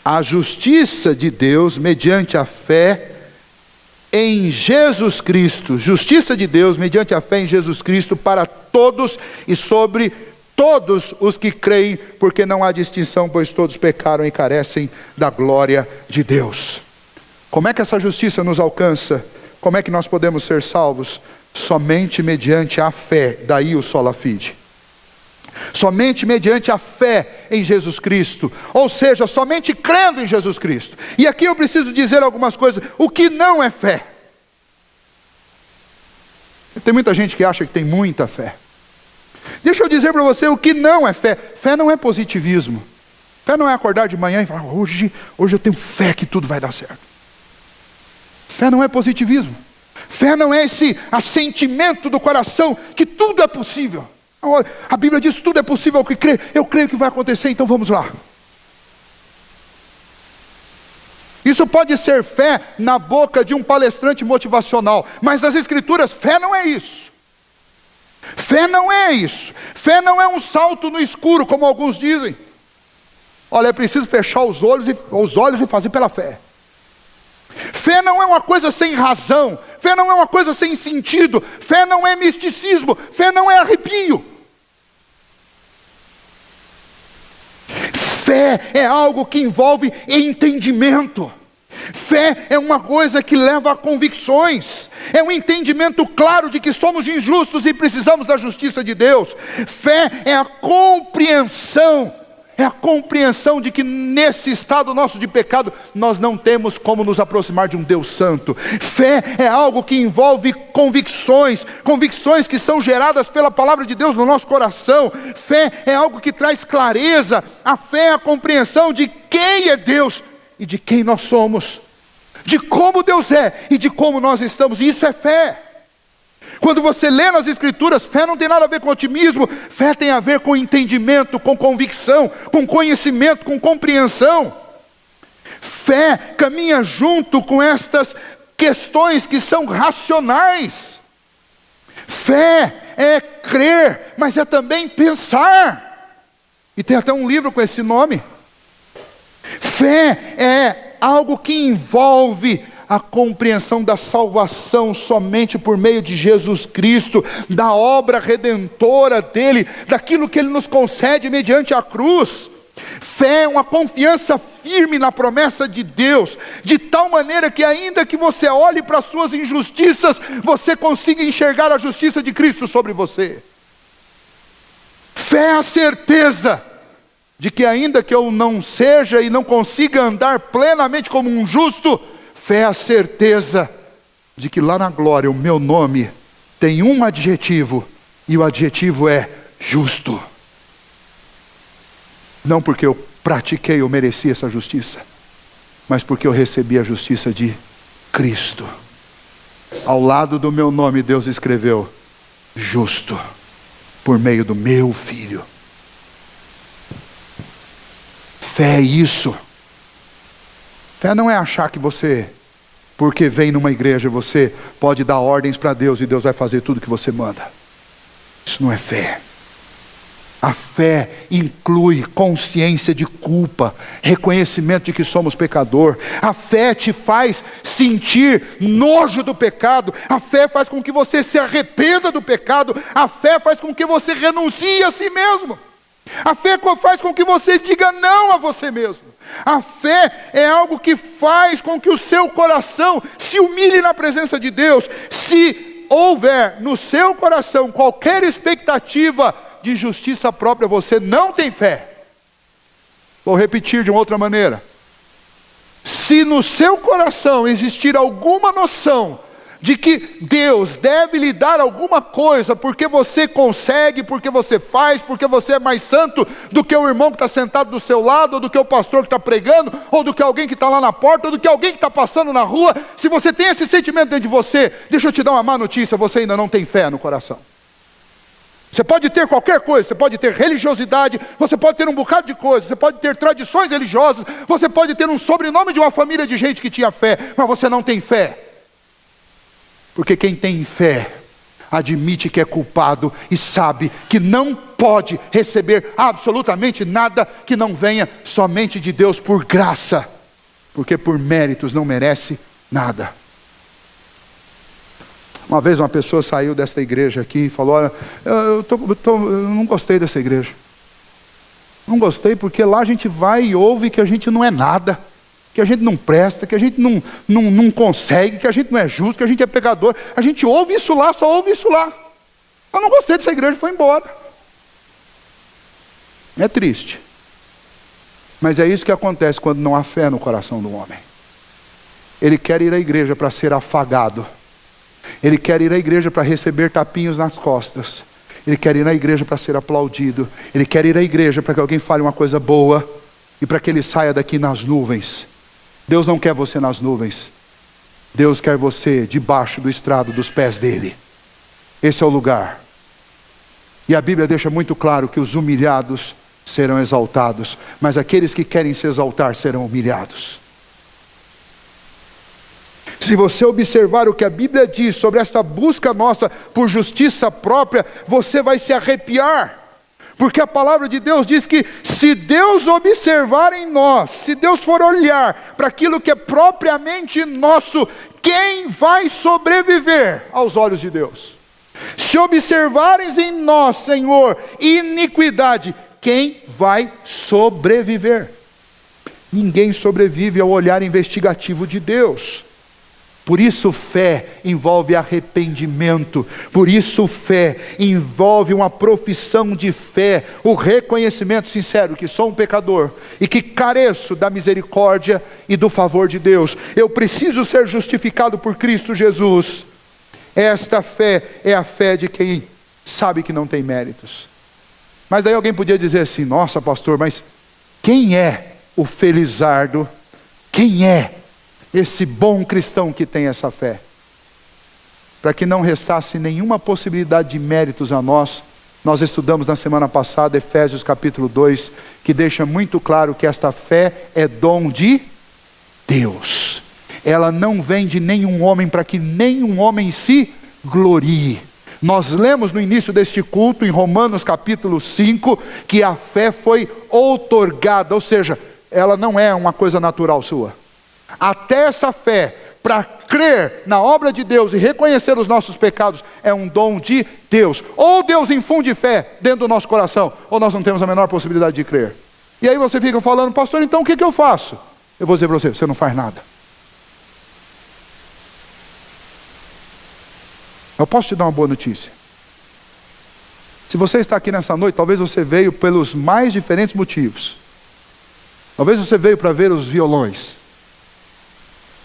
a justiça de Deus mediante a fé em Jesus Cristo, justiça de Deus mediante a fé em Jesus Cristo para todos e sobre todos os que creem, porque não há distinção, pois todos pecaram e carecem da glória de Deus. Como é que essa justiça nos alcança? Como é que nós podemos ser salvos? Somente mediante a fé, daí o sola fide. Somente mediante a fé em Jesus Cristo, ou seja, somente crendo em Jesus Cristo. E aqui eu preciso dizer algumas coisas. O que não é fé? Tem muita gente que acha que tem muita fé. Deixa eu dizer para você o que não é fé. Fé não é positivismo. Fé não é acordar de manhã e falar: hoje eu tenho fé que tudo vai dar certo. Fé não é positivismo. Fé não é esse assentimento do coração que tudo é possível. A Bíblia diz que tudo é possível ao que crê. Eu creio que vai acontecer, então vamos lá. Isso pode ser fé na boca de um palestrante motivacional, mas nas Escrituras fé não é isso. Fé não é isso. Fé não é um salto no escuro, como alguns dizem. Olha, é preciso fechar os olhos e fazer pela fé. Fé não é uma coisa sem razão. Fé não é uma coisa sem sentido. Fé não é misticismo. Fé não é arrepio. Fé é algo que envolve entendimento. Fé é uma coisa que leva a convicções. É um entendimento claro de que somos injustos e precisamos da justiça de Deus. Fé é a compreensão. É a compreensão de que nesse estado nosso de pecado, nós não temos como nos aproximar de um Deus santo. Fé é algo que envolve convicções, convicções que são geradas pela palavra de Deus no nosso coração. Fé é algo que traz clareza. A fé é a compreensão de quem é Deus e de quem nós somos, de como Deus é e de como nós estamos. Isso é fé. Quando você lê nas Escrituras, fé não tem nada a ver com otimismo. Fé tem a ver com entendimento, com convicção, com conhecimento, com compreensão. Fé caminha junto com estas questões que são racionais. Fé é crer, mas é também pensar. E tem até um livro com esse nome. Fé é algo que envolve a compreensão da salvação somente por meio de Jesus Cristo, da obra redentora dele, daquilo que ele nos concede mediante a cruz. Fé é uma confiança firme na promessa de Deus, de tal maneira que ainda que você olhe para as suas injustiças, você consiga enxergar a justiça de Cristo sobre você. Fé é a certeza de que ainda que eu não seja e não consiga andar plenamente como um justo, fé é a certeza de que lá na glória o meu nome tem um adjetivo, e o adjetivo é justo. Não porque eu pratiquei ou mereci essa justiça, mas porque eu recebi a justiça de Cristo. Ao lado do meu nome Deus escreveu justo, por meio do meu Filho. Fé é isso. Fé não é achar que você, porque vem numa igreja, você pode dar ordens para Deus e Deus vai fazer tudo que você manda. Isso não é fé. A fé inclui consciência de culpa, reconhecimento de que somos pecador. A fé te faz sentir nojo do pecado. A fé faz com que você se arrependa do pecado. A fé faz com que você renuncie a si mesmo. A fé faz com que você diga não a você mesmo. A fé é algo que faz com que o seu coração se humilhe na presença de Deus. Se houver no seu coração qualquer expectativa de justiça própria, você não tem fé. Vou repetir de uma outra maneira. Se no seu coração existir alguma noção de que Deus deve lhe dar alguma coisa, porque você consegue, porque você faz, porque você é mais santo do que o irmão que está sentado do seu lado, ou do que o pastor que está pregando, ou do que alguém que está lá na porta, ou do que alguém que está passando na rua, se você tem esse sentimento dentro de você, deixa eu te dar uma má notícia, você ainda não tem fé no coração. Você pode ter qualquer coisa, você pode ter religiosidade, você pode ter um bocado de coisas, você pode ter tradições religiosas, você pode ter um sobrenome de uma família de gente que tinha fé, mas você não tem fé. Porque quem tem fé, admite que é culpado e sabe que não pode receber absolutamente nada que não venha somente de Deus por graça, porque por méritos não merece nada. Uma vez uma pessoa saiu desta igreja aqui e falou: olha, eu não gostei dessa igreja. Não gostei porque lá a gente vai e ouve que a gente não é nada, que a gente não presta, que a gente não consegue, que a gente não é justo, que a gente é pecador. A gente ouve isso lá, só ouve isso lá. Eu não gostei dessa igreja e foi embora. É triste. Mas é isso que acontece quando não há fé no coração do homem. Ele quer ir à igreja para ser afagado. Ele quer ir à igreja para receber tapinhos nas costas. Ele quer ir à igreja para ser aplaudido. Ele quer ir à igreja para que alguém fale uma coisa boa e para que ele saia daqui nas nuvens. Deus não quer você nas nuvens. Deus quer você debaixo do estrado dos pés dele. Esse é o lugar. E a Bíblia deixa muito claro que os humilhados serão exaltados, mas aqueles que querem se exaltar serão humilhados. Se você observar o que a Bíblia diz sobre essa busca nossa por justiça própria, você vai se arrepiar. Porque a palavra de Deus diz que se Deus observar em nós, se Deus for olhar para aquilo que é propriamente nosso, quem vai sobreviver aos olhos de Deus? Se observares em nós, Senhor, iniquidade, quem vai sobreviver? Ninguém sobrevive ao olhar investigativo de Deus. Por isso fé envolve arrependimento, por isso fé envolve uma profissão de fé, o reconhecimento sincero que sou um pecador e que careço da misericórdia e do favor de Deus. Eu preciso ser justificado por Cristo Jesus. Esta fé é a fé de quem sabe que não tem méritos. Mas daí alguém podia dizer assim: nossa pastor, mas quem é o felizardo? Quem é esse bom cristão que tem essa fé? Para que não restasse nenhuma possibilidade de méritos a nós, nós estudamos na semana passada Efésios capítulo 2, que deixa muito claro que esta fé é dom de Deus. Ela não vem de nenhum homem para que nenhum homem se glorie. Nós lemos no início deste culto, em Romanos capítulo 5, que a fé foi outorgada, ou seja, ela não é uma coisa natural sua. Até essa fé, para crer na obra de Deus e reconhecer os nossos pecados, é um dom de Deus. Ou Deus infunde fé dentro do nosso coração, ou nós não temos a menor possibilidade de crer. E aí você fica falando, pastor, então o que eu faço? Eu vou dizer para você, você não faz nada. Eu posso te dar uma boa notícia. Se você está aqui nessa noite, talvez você veio pelos mais diferentes motivos. Talvez você veio para ver os violões.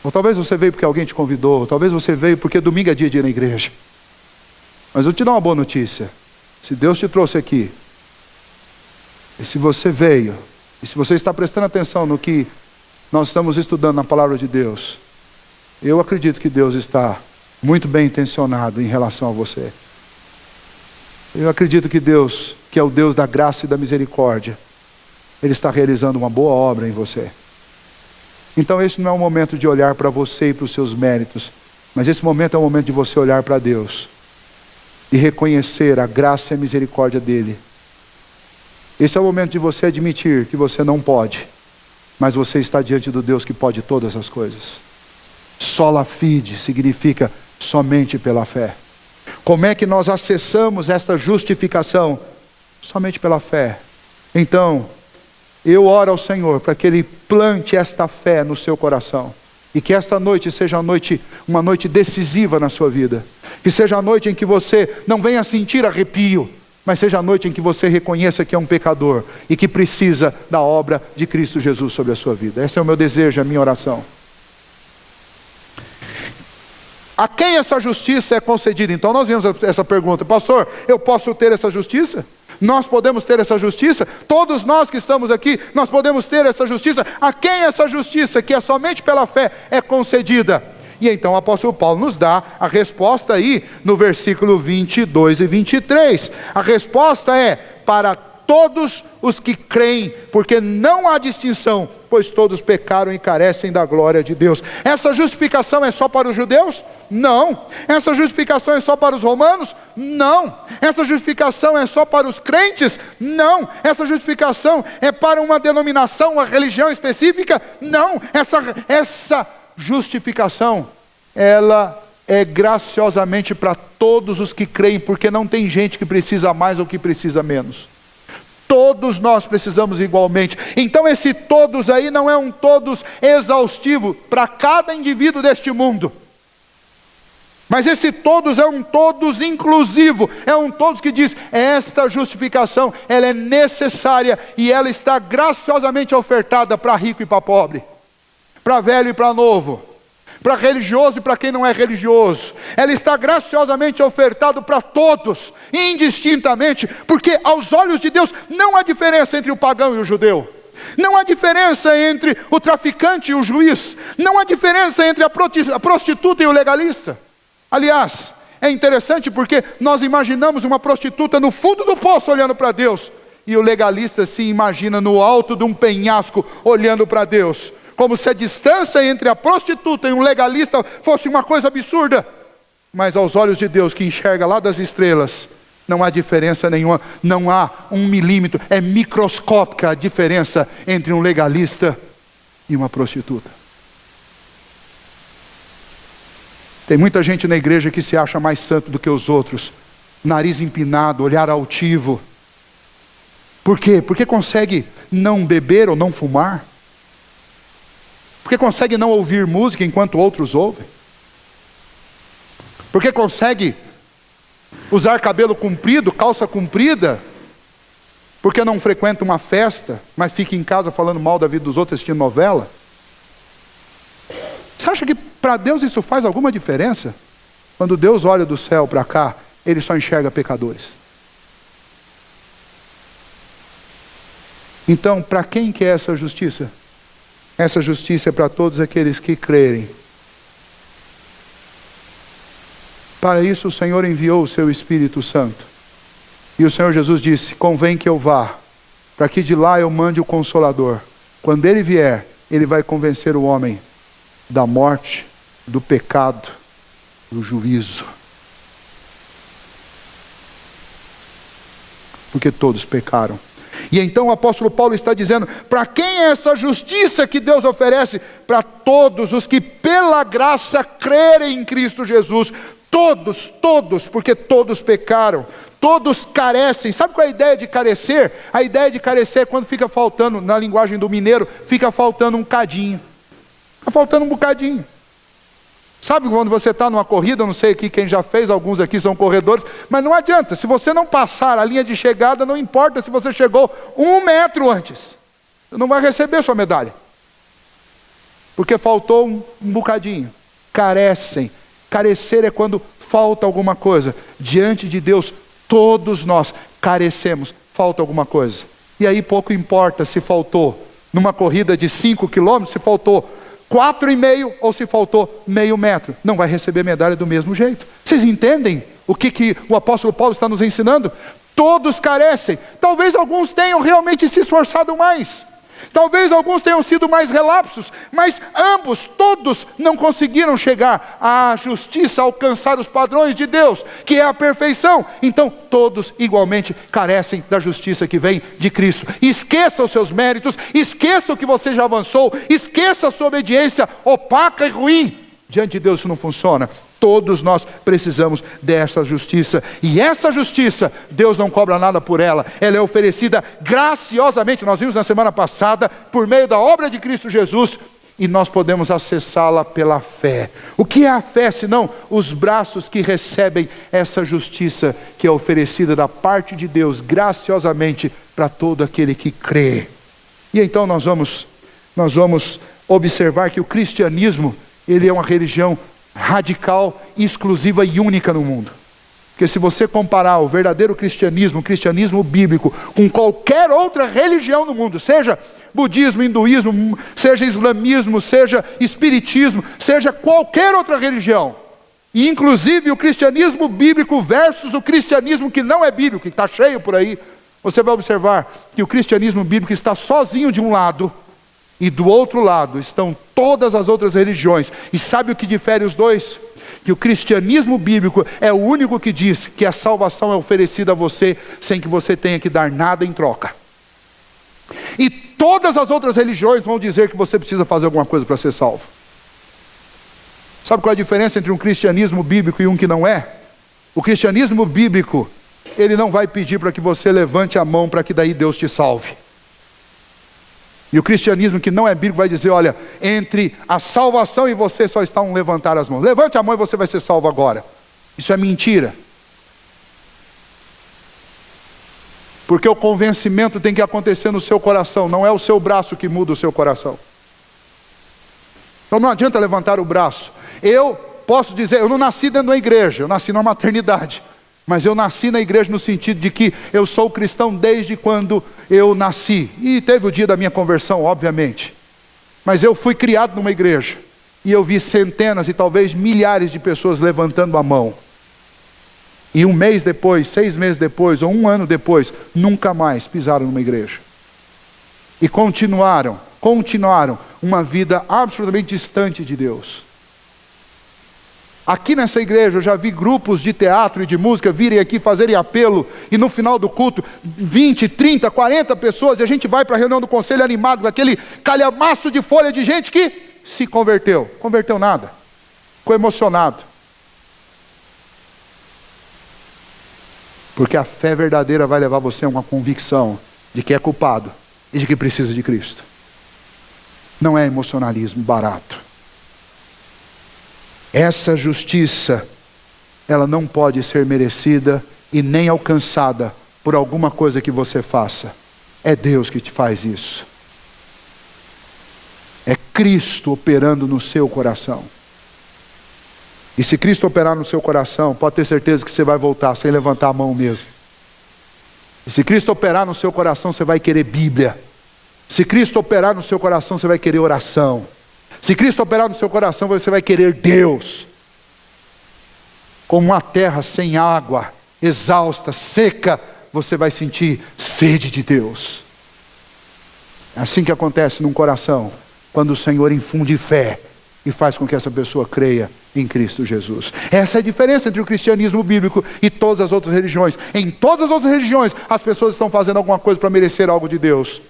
Ou talvez você veio porque alguém te convidou. Ou talvez você veio porque domingo é dia de ir na igreja. Mas eu te dou uma boa notícia. Se Deus te trouxe aqui, e se você veio, e se você está prestando atenção no que nós estamos estudando na palavra de Deus, eu acredito que Deus está muito bem intencionado em relação a você. Eu acredito que Deus, que é o Deus da graça e da misericórdia, Ele está realizando uma boa obra em você. Então esse não é o momento de olhar para você e para os seus méritos, mas esse momento é o momento de você olhar para Deus e reconhecer a graça e a misericórdia dEle. Esse é o momento de você admitir que você não pode, mas você está diante do Deus que pode todas as coisas. Sola fide significa somente pela fé. Como é que nós acessamos esta justificação? Somente pela fé. Então, eu oro ao Senhor para que Ele plante esta fé no seu coração. E que esta noite seja uma noite decisiva na sua vida. Que seja a noite em que você não venha sentir arrepio, mas seja a noite em que você reconheça que é um pecador e que precisa da obra de Cristo Jesus sobre a sua vida. Esse é o meu desejo, a minha oração. A quem essa justiça é concedida? Então nós vimos essa pergunta. Pastor, eu posso ter essa justiça? Nós podemos ter essa justiça? Todos nós que estamos aqui, nós podemos ter essa justiça? A quem essa justiça, que é somente pela fé, é concedida? E então o apóstolo Paulo nos dá a resposta aí no versículo 22 e 23. A resposta é para todos os que creem, porque não há distinção, pois todos pecaram e carecem da glória de Deus. Essa justificação é só para os judeus? Não. Essa justificação é só para os romanos? Não. Essa justificação é só para os crentes? Não. Essa justificação é para uma denominação, uma religião específica? Não. Essa justificação, ela é graciosamente para todos os que creem, porque não tem gente que precisa mais ou que precisa menos. Todos nós precisamos igualmente. Então esse todos aí não é um todos exaustivo para cada indivíduo deste mundo. Mas esse todos é um todos inclusivo. É um todos que diz, esta justificação, ela é necessária e ela está graciosamente ofertada para rico e para pobre, para velho e para novo, para religioso e para quem não é religioso. Ela está graciosamente ofertada para todos, indistintamente, porque aos olhos de Deus não há diferença entre o pagão e o judeu. Não há diferença entre o traficante e o juiz. Não há diferença entre a prostituta e o legalista. Aliás, é interessante porque nós imaginamos uma prostituta no fundo do poço olhando para Deus, e o legalista se imagina no alto de um penhasco olhando para Deus, como se a distância entre a prostituta e um legalista fosse uma coisa absurda. Mas aos olhos de Deus, que enxerga lá das estrelas, não há diferença nenhuma, não há 1 milímetro, é microscópica a diferença entre um legalista e uma prostituta. Tem muita gente na igreja que se acha mais santo do que os outros, nariz empinado, olhar altivo. Por quê? Porque consegue não beber ou não fumar? Porque consegue não ouvir música enquanto outros ouvem? Porque consegue usar cabelo comprido, calça comprida? Porque não frequenta uma festa, mas fica em casa falando mal da vida dos outros assistindo novela? Você acha que para Deus isso faz alguma diferença? Quando Deus olha do céu para cá, Ele só enxerga pecadores. Então, para quem que é essa justiça? Essa justiça é para todos aqueles que crerem. Para isso o Senhor enviou o seu Espírito Santo. E o Senhor Jesus disse, convém que eu vá, para que de lá eu mande o Consolador. Quando Ele vier, Ele vai convencer o homem da morte, do pecado, do juízo. Porque todos pecaram. E então o apóstolo Paulo está dizendo, para quem é essa justiça que Deus oferece? Para todos os que pela graça crerem em Cristo Jesus. Todos, porque todos pecaram. Todos carecem. Sabe qual é a ideia de carecer? A ideia de carecer é quando fica faltando, na linguagem do mineiro, fica faltando um cadinho. Fica faltando um bocadinho. Sabe quando você está numa corrida, eu não sei aqui quem já fez, alguns aqui são corredores, mas não adianta, se você não passar a linha de chegada, não importa se você chegou 1 metro antes, você não vai receber sua medalha. Porque faltou um bocadinho. Carecem. Carecer é quando falta alguma coisa. Diante de Deus, todos nós carecemos, falta alguma coisa. E aí pouco importa se faltou numa corrida de 5 quilômetros, se faltou 4,5 ou se faltou meio metro. Não vai receber medalha do mesmo jeito. Vocês entendem o que o apóstolo Paulo está nos ensinando? Todos carecem. Talvez alguns tenham realmente se esforçado mais. Talvez alguns tenham sido mais relapsos, mas ambos, todos não conseguiram chegar à justiça, alcançar os padrões de Deus, que é a perfeição. Então todos igualmente carecem da justiça que vem de Cristo. Esqueça os seus méritos, esqueça o que você já avançou, esqueça a sua obediência opaca e ruim. Diante de Deus isso não funciona. Todos nós precisamos dessa justiça. E essa justiça, Deus não cobra nada por ela. Ela é oferecida graciosamente. Nós vimos na semana passada, por meio da obra de Cristo Jesus. E nós podemos acessá-la pela fé. O que é a fé, senão os braços que recebem essa justiça que é oferecida da parte de Deus, graciosamente, para todo aquele que crê. E então nós vamos observar que o cristianismo, ele é uma religião radical, exclusiva e única no mundo. Porque se você comparar o verdadeiro cristianismo, o cristianismo bíblico, com qualquer outra religião no mundo, seja budismo, hinduísmo, seja islamismo, seja espiritismo, seja qualquer outra religião, e inclusive o cristianismo bíblico versus o cristianismo que não é bíblico, que está cheio por aí, você vai observar que o cristianismo bíblico está sozinho de um lado, e do outro lado estão todas as outras religiões. E sabe o que difere os dois? Que o cristianismo bíblico é o único que diz que a salvação é oferecida a você sem que você tenha que dar nada em troca. E todas as outras religiões vão dizer que você precisa fazer alguma coisa para ser salvo. Sabe qual é a diferença entre um cristianismo bíblico e um que não é? O cristianismo bíblico, ele não vai pedir para que você levante a mão para que daí Deus te salve. E o cristianismo que não é bíblico vai dizer, olha, entre a salvação e você só está um levantar as mãos. Levante a mão e você vai ser salvo agora. Isso é mentira. Porque o convencimento tem que acontecer no seu coração, não é o seu braço que muda o seu coração. Então não adianta levantar o braço. Eu posso dizer, eu não nasci dentro da igreja, eu nasci numa maternidade. Mas eu nasci na igreja no sentido de que eu sou cristão desde quando eu nasci. E teve o dia da minha conversão, obviamente. Mas eu fui criado numa igreja. E eu vi centenas e talvez milhares de pessoas levantando a mão. E 1 mês depois, 6 meses depois, ou 1 ano depois, nunca mais pisaram numa igreja. E continuaram uma vida absolutamente distante de Deus. Aqui nessa igreja eu já vi grupos de teatro e de música virem aqui fazerem apelo, e no final do culto, 20, 30, 40 pessoas, e a gente vai para a reunião do conselho animado, com aquele calhamaço de folha de gente que se converteu. Converteu nada. Ficou emocionado. Porque a fé verdadeira vai levar você a uma convicção de que é culpado e de que precisa de Cristo. Não é emocionalismo barato. Essa justiça, ela não pode ser merecida e nem alcançada por alguma coisa que você faça. É Deus que te faz isso. É Cristo operando no seu coração. E se Cristo operar no seu coração, pode ter certeza que você vai voltar sem levantar a mão mesmo. E se Cristo operar no seu coração, você vai querer Bíblia. Se Cristo operar no seu coração, você vai querer oração. Se Cristo operar no seu coração, você vai querer Deus. Como uma terra sem água, exausta, seca, você vai sentir sede de Deus. É assim que acontece num coração, quando o Senhor infunde fé e faz com que essa pessoa creia em Cristo Jesus. Essa é a diferença entre o cristianismo bíblico e todas as outras religiões. Em todas as outras religiões, as pessoas estão fazendo alguma coisa para merecer algo de Deus.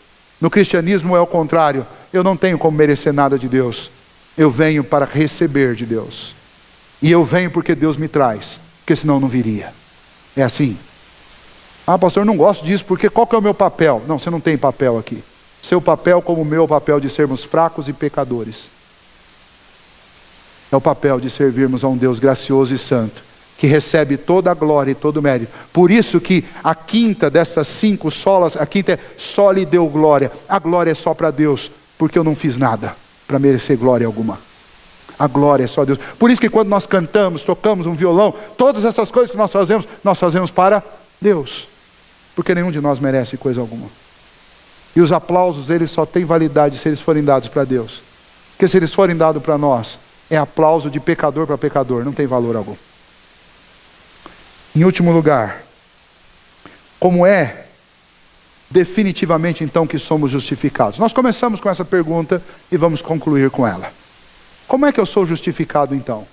No cristianismo é o contrário. Eu não tenho como merecer nada de Deus. Eu venho para receber de Deus. E eu venho porque Deus me traz, porque senão eu não viria. É assim. Ah, pastor, eu não gosto disso, porque qual que é o meu papel? Não, você não tem papel aqui. Seu papel como o meu papel de sermos fracos e pecadores. É o papel de servirmos a um Deus gracioso e santo, que recebe toda a glória e todo o mérito. Por isso que a quinta dessas 5 solas, a quinta é só lhe deu glória. A glória é só para Deus, porque eu não fiz nada para merecer glória alguma. A glória é só Deus. Por isso que quando nós cantamos, tocamos um violão, todas essas coisas que nós fazemos para Deus. Porque nenhum de nós merece coisa alguma. E os aplausos, eles só têm validade se eles forem dados para Deus. Porque se eles forem dados para nós, é aplauso de pecador para pecador, não tem valor algum. Em último lugar, como é definitivamente então que somos justificados? Nós começamos com essa pergunta e vamos concluir com ela. Como é que eu sou justificado então?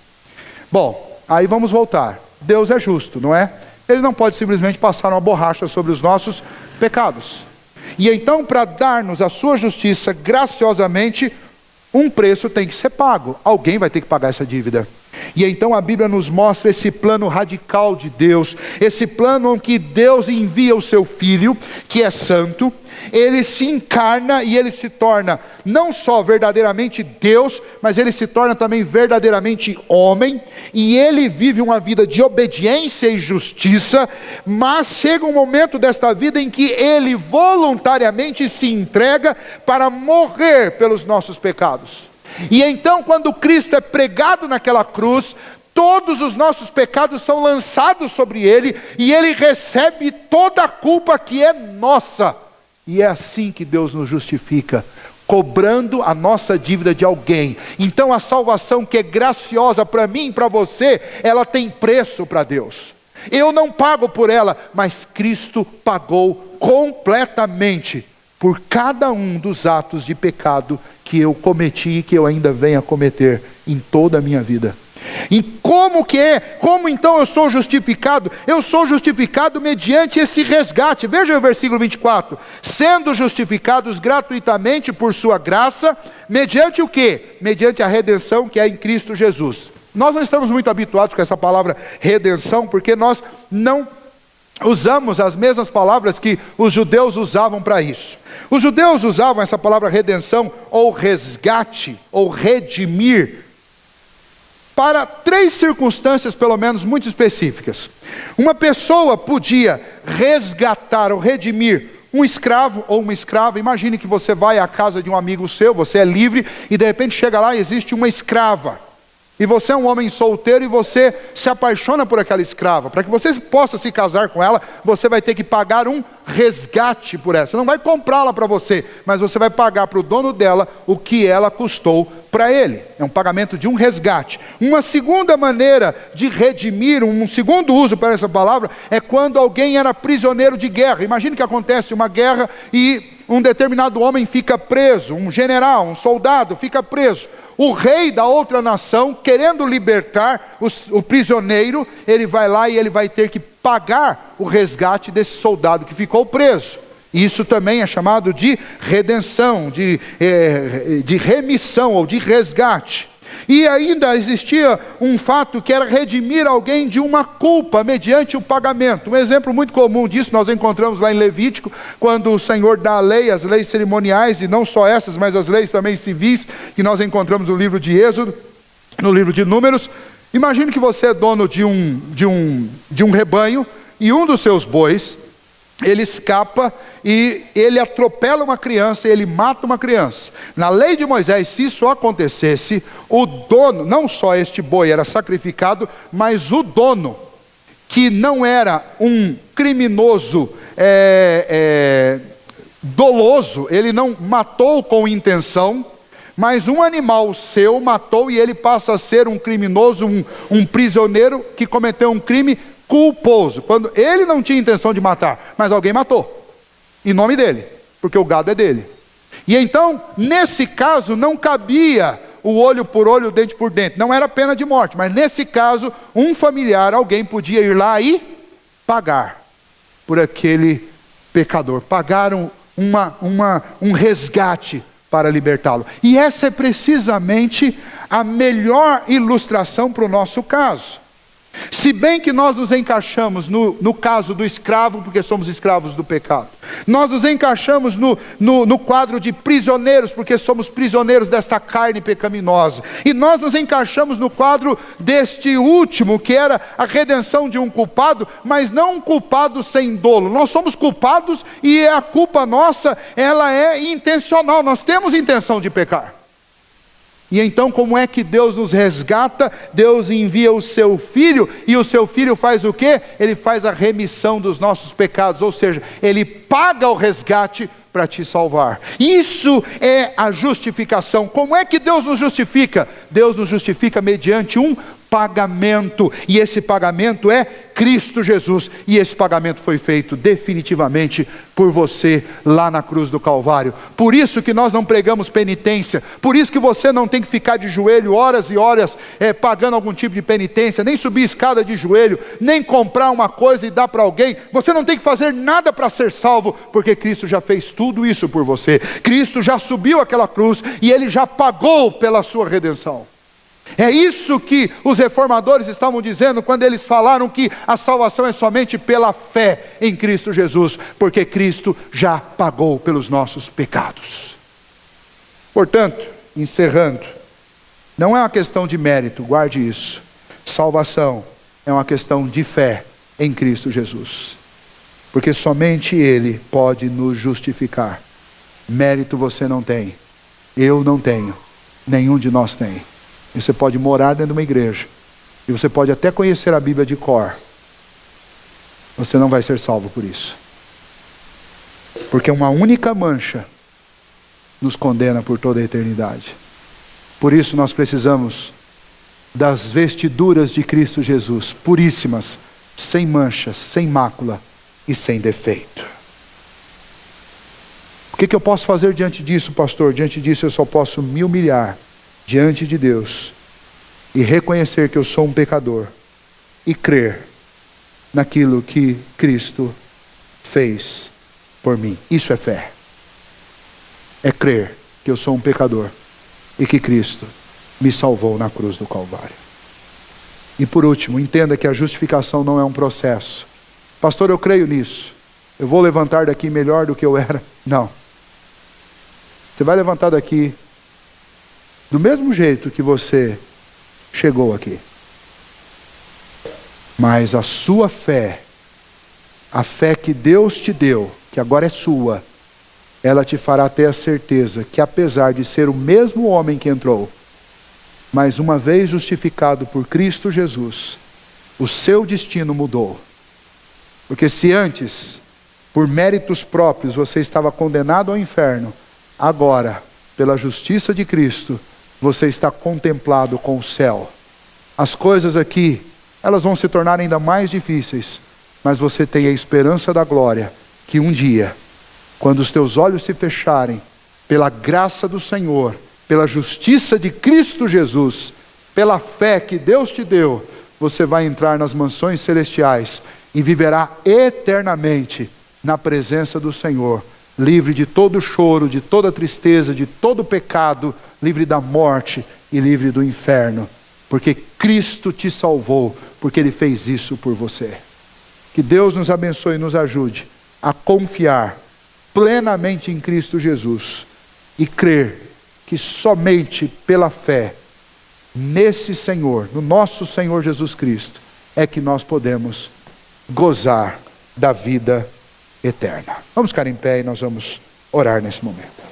Bom, aí vamos voltar. Deus é justo, não é? Ele não pode simplesmente passar uma borracha sobre os nossos pecados. E então, para dar-nos a sua justiça graciosamente, um preço tem que ser pago. Alguém vai ter que pagar essa dívida. E então a Bíblia nos mostra esse plano radical de Deus, esse plano em que Deus envia o seu Filho, que é santo, ele se encarna e ele se torna não só verdadeiramente Deus, mas ele se torna também verdadeiramente homem, e ele vive uma vida de obediência e justiça, mas chega um momento desta vida em que ele voluntariamente se entrega para morrer pelos nossos pecados. E então, quando Cristo é pregado naquela cruz, todos os nossos pecados são lançados sobre ele, e ele recebe toda a culpa que é nossa. E é assim que Deus nos justifica, cobrando a nossa dívida de alguém. Então a salvação que é graciosa para mim e para você, ela tem preço para Deus. Eu não pago por ela, mas Cristo pagou completamente por cada um dos atos de pecado que eu cometi e que eu ainda venho a cometer em toda a minha vida. E como então eu sou justificado? Eu sou justificado mediante esse resgate. Veja o versículo 24. Sendo justificados gratuitamente por sua graça, mediante o quê? Mediante a redenção que é em Cristo Jesus. Nós não estamos muito habituados com essa palavra redenção, porque nós não usamos as mesmas palavras que os judeus usavam para isso. Os judeus usavam essa palavra redenção, ou resgate, ou redimir, para 3 circunstâncias pelo menos muito específicas. Uma pessoa podia resgatar ou redimir um escravo ou uma escrava. Imagine que você vai à casa de um amigo seu, você é livre, e de repente chega lá e existe uma escrava. E você é um homem solteiro e você se apaixona por aquela escrava. Para que você possa se casar com ela, você vai ter que pagar um resgate por ela. Você não vai comprá-la para você, mas você vai pagar para o dono dela o que ela custou para ele. É um pagamento de um resgate. Uma segunda maneira de redimir, um segundo uso para essa palavra, é quando alguém era prisioneiro de guerra. Imagine que acontece uma guerra e um determinado homem fica preso, um general, um soldado fica preso. O rei da outra nação, querendo libertar o prisioneiro, ele vai lá e ele vai ter que pagar o resgate desse soldado que ficou preso. Isso também é chamado de redenção, de remissão ou de resgate. E ainda existia um fato que era redimir alguém de uma culpa mediante o pagamento. Um exemplo muito comum disso nós encontramos lá em Levítico, quando o Senhor dá a lei, as leis cerimoniais, e não só essas, mas as leis também civis, que nós encontramos no livro de Êxodo, no livro de Números. Imagine que você é dono de um rebanho, e um dos seus bois, ele escapa e ele atropela uma criança, ele mata uma criança. Na lei de Moisés, se isso acontecesse, o dono, não só este boi era sacrificado, mas o dono, que não era um criminoso doloso, ele não matou com intenção, mas um animal seu matou, e ele passa a ser um criminoso, um prisioneiro que cometeu um crime culposo, quando ele não tinha intenção de matar, mas alguém matou, em nome dele, porque o gado é dele. E então, nesse caso, não cabia o olho por olho, o dente por dente, não era pena de morte, mas nesse caso, um familiar, alguém podia ir lá e pagar por aquele pecador, pagaram um resgate para libertá-lo. E essa é precisamente a melhor ilustração para o nosso caso. Se bem que nós nos encaixamos no caso do escravo, porque somos escravos do pecado. Nós nos encaixamos no quadro de prisioneiros, porque somos prisioneiros desta carne pecaminosa. E nós nos encaixamos no quadro deste último, que era a redenção de um culpado, mas não um culpado sem dolo. Nós somos culpados e a culpa nossa, ela é intencional. Nós temos intenção de pecar. E então como é que Deus nos resgata? Deus envia o seu Filho, e o seu Filho faz o quê? Ele faz a remissão dos nossos pecados, ou seja, Ele paga o resgate para te salvar. Isso é a justificação. Como é que Deus nos justifica? Deus nos justifica mediante um pagamento, e esse pagamento é Cristo Jesus, e esse pagamento foi feito definitivamente por você lá na cruz do Calvário. Por isso que nós não pregamos penitência, por isso que você não tem que ficar de joelho horas e horas pagando algum tipo de penitência, nem subir escada de joelho, nem comprar uma coisa e dar para alguém. Você não tem que fazer nada para ser salvo, porque Cristo já fez tudo isso por você. Cristo já subiu aquela cruz e Ele já pagou pela sua redenção. É isso que os reformadores estavam dizendo quando eles falaram que a salvação é somente pela fé em Cristo Jesus, porque Cristo já pagou pelos nossos pecados. Portanto, encerrando, não é uma questão de mérito, guarde isso. Salvação é uma questão de fé em Cristo Jesus, porque somente Ele pode nos justificar. Mérito você não tem, eu não tenho, nenhum de nós tem. E você pode morar dentro de uma igreja, e você pode até conhecer a Bíblia de cor, você não vai ser salvo por isso, porque uma única mancha nos condena por toda a eternidade. Por isso nós precisamos das vestiduras de Cristo Jesus, puríssimas, sem mancha, sem mácula e sem defeito. O que eu posso fazer diante disso, pastor? Diante disso eu só posso me humilhar diante de Deus e reconhecer que eu sou um pecador e crer naquilo que Cristo fez por mim. Isso é fé. É crer que eu sou um pecador e que Cristo me salvou na cruz do Calvário. E por último, entenda que a justificação não é um processo. Pastor, eu creio nisso, eu vou levantar daqui melhor do que eu era. Não. Você vai levantar daqui do mesmo jeito que você chegou aqui. Mas a sua fé, a fé que Deus te deu, que agora é sua, ela te fará ter a certeza que apesar de ser o mesmo homem que entrou, mas uma vez justificado por Cristo Jesus, o seu destino mudou. Porque se antes, por méritos próprios, você estava condenado ao inferno, agora, pela justiça de Cristo, você está contemplado com o céu. As coisas aqui, elas vão se tornar ainda mais difíceis, mas você tem a esperança da glória, que um dia, quando os teus olhos se fecharem, pela graça do Senhor, pela justiça de Cristo Jesus, pela fé que Deus te deu, você vai entrar nas mansões celestiais e viverá eternamente na presença do Senhor, livre de todo choro, de toda tristeza, de todo pecado, livre da morte e livre do inferno, porque Cristo te salvou, porque Ele fez isso por você. Que Deus nos abençoe e nos ajude a confiar plenamente em Cristo Jesus e crer que somente pela fé nesse Senhor, no nosso Senhor Jesus Cristo, é que nós podemos gozar da vida eterna. Vamos ficar em pé e nós vamos orar nesse momento.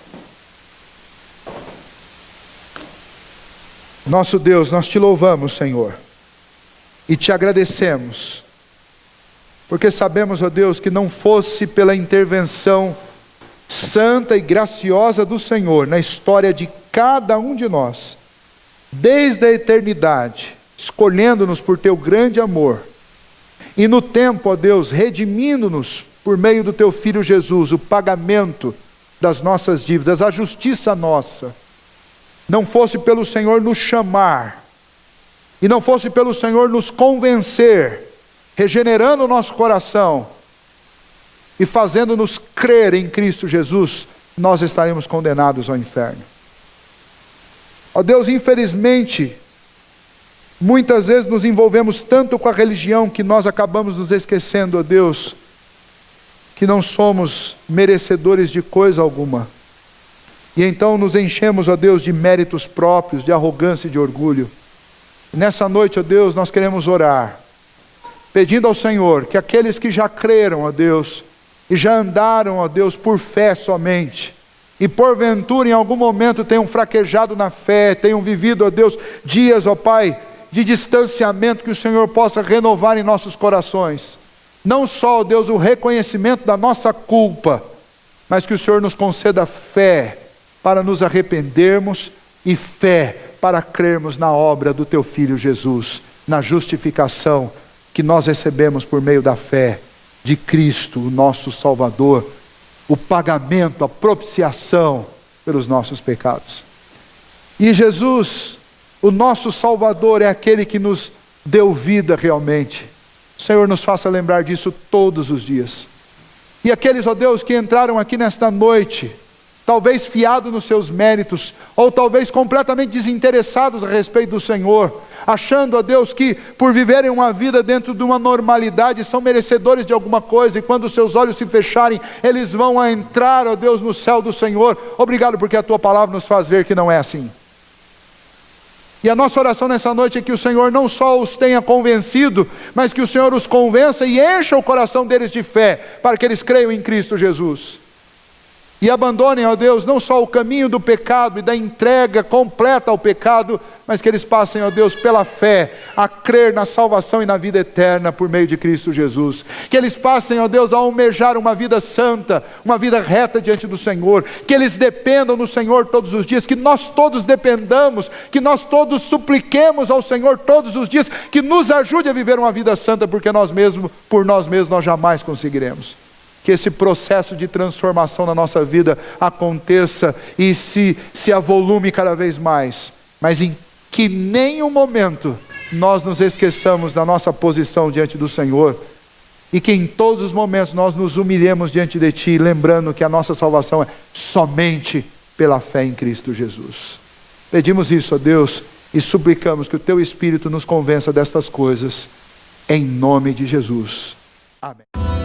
Nosso Deus, nós te louvamos, Senhor, e te agradecemos, porque sabemos, ó Deus, que não fosse pela intervenção santa e graciosa do Senhor na história de cada um de nós, desde a eternidade, escolhendo-nos por teu grande amor, e no tempo, ó Deus, redimindo-nos por meio do teu Filho Jesus, o pagamento das nossas dívidas, a justiça nossa, não fosse pelo Senhor nos chamar, e não fosse pelo Senhor nos convencer, regenerando o nosso coração, e fazendo-nos crer em Cristo Jesus, nós estaremos condenados ao inferno. Ó Deus, infelizmente, muitas vezes nos envolvemos tanto com a religião que nós acabamos nos esquecendo, ó Deus, que não somos merecedores de coisa alguma. E então nos enchemos, ó Deus, de méritos próprios, de arrogância e de orgulho. Nessa noite, ó Deus, nós queremos orar, pedindo ao Senhor que aqueles que já creram, ó Deus, e já andaram, ó Deus, por fé somente, e porventura em algum momento tenham fraquejado na fé, tenham vivido, ó Deus, dias, ó Pai, de distanciamento, que o Senhor possa renovar em nossos corações, não só, ó Deus, o reconhecimento da nossa culpa, mas que o Senhor nos conceda fé para nos arrependermos e fé para crermos na obra do Teu Filho Jesus, na justificação que nós recebemos por meio da fé de Cristo, o nosso Salvador, o pagamento, a propiciação pelos nossos pecados. E Jesus, o nosso Salvador, é aquele que nos deu vida realmente. O Senhor nos faça lembrar disso todos os dias. E aqueles, ó Deus, que entraram aqui nesta noite, talvez fiados nos seus méritos, ou talvez completamente desinteressados a respeito do Senhor, achando, ó Deus, que por viverem uma vida dentro de uma normalidade, são merecedores de alguma coisa, e quando os seus olhos se fecharem, eles vão entrar, ó Deus, no céu do Senhor. Obrigado, porque a Tua palavra nos faz ver que não é assim. E a nossa oração nessa noite é que o Senhor não só os tenha convencido, mas que o Senhor os convença e encha o coração deles de fé, para que eles creiam em Cristo Jesus. E abandonem, ó Deus, não só o caminho do pecado e da entrega completa ao pecado, mas que eles passem, ó Deus, pela fé, a crer na salvação e na vida eterna por meio de Cristo Jesus. Que eles passem, ó Deus, a almejar uma vida santa, uma vida reta diante do Senhor. Que eles dependam no Senhor todos os dias, que nós todos dependamos, que nós todos supliquemos ao Senhor todos os dias, que nos ajude a viver uma vida santa, porque nós mesmos, por nós mesmos, nós jamais conseguiremos. Que esse processo de transformação na nossa vida aconteça e se avolume cada vez mais, mas em que nenhum momento nós nos esqueçamos da nossa posição diante do Senhor, e que em todos os momentos nós nos humilhemos diante de Ti, lembrando que a nossa salvação é somente pela fé em Cristo Jesus. Pedimos isso a Deus e suplicamos que o Teu Espírito nos convença destas coisas, em nome de Jesus. Amém.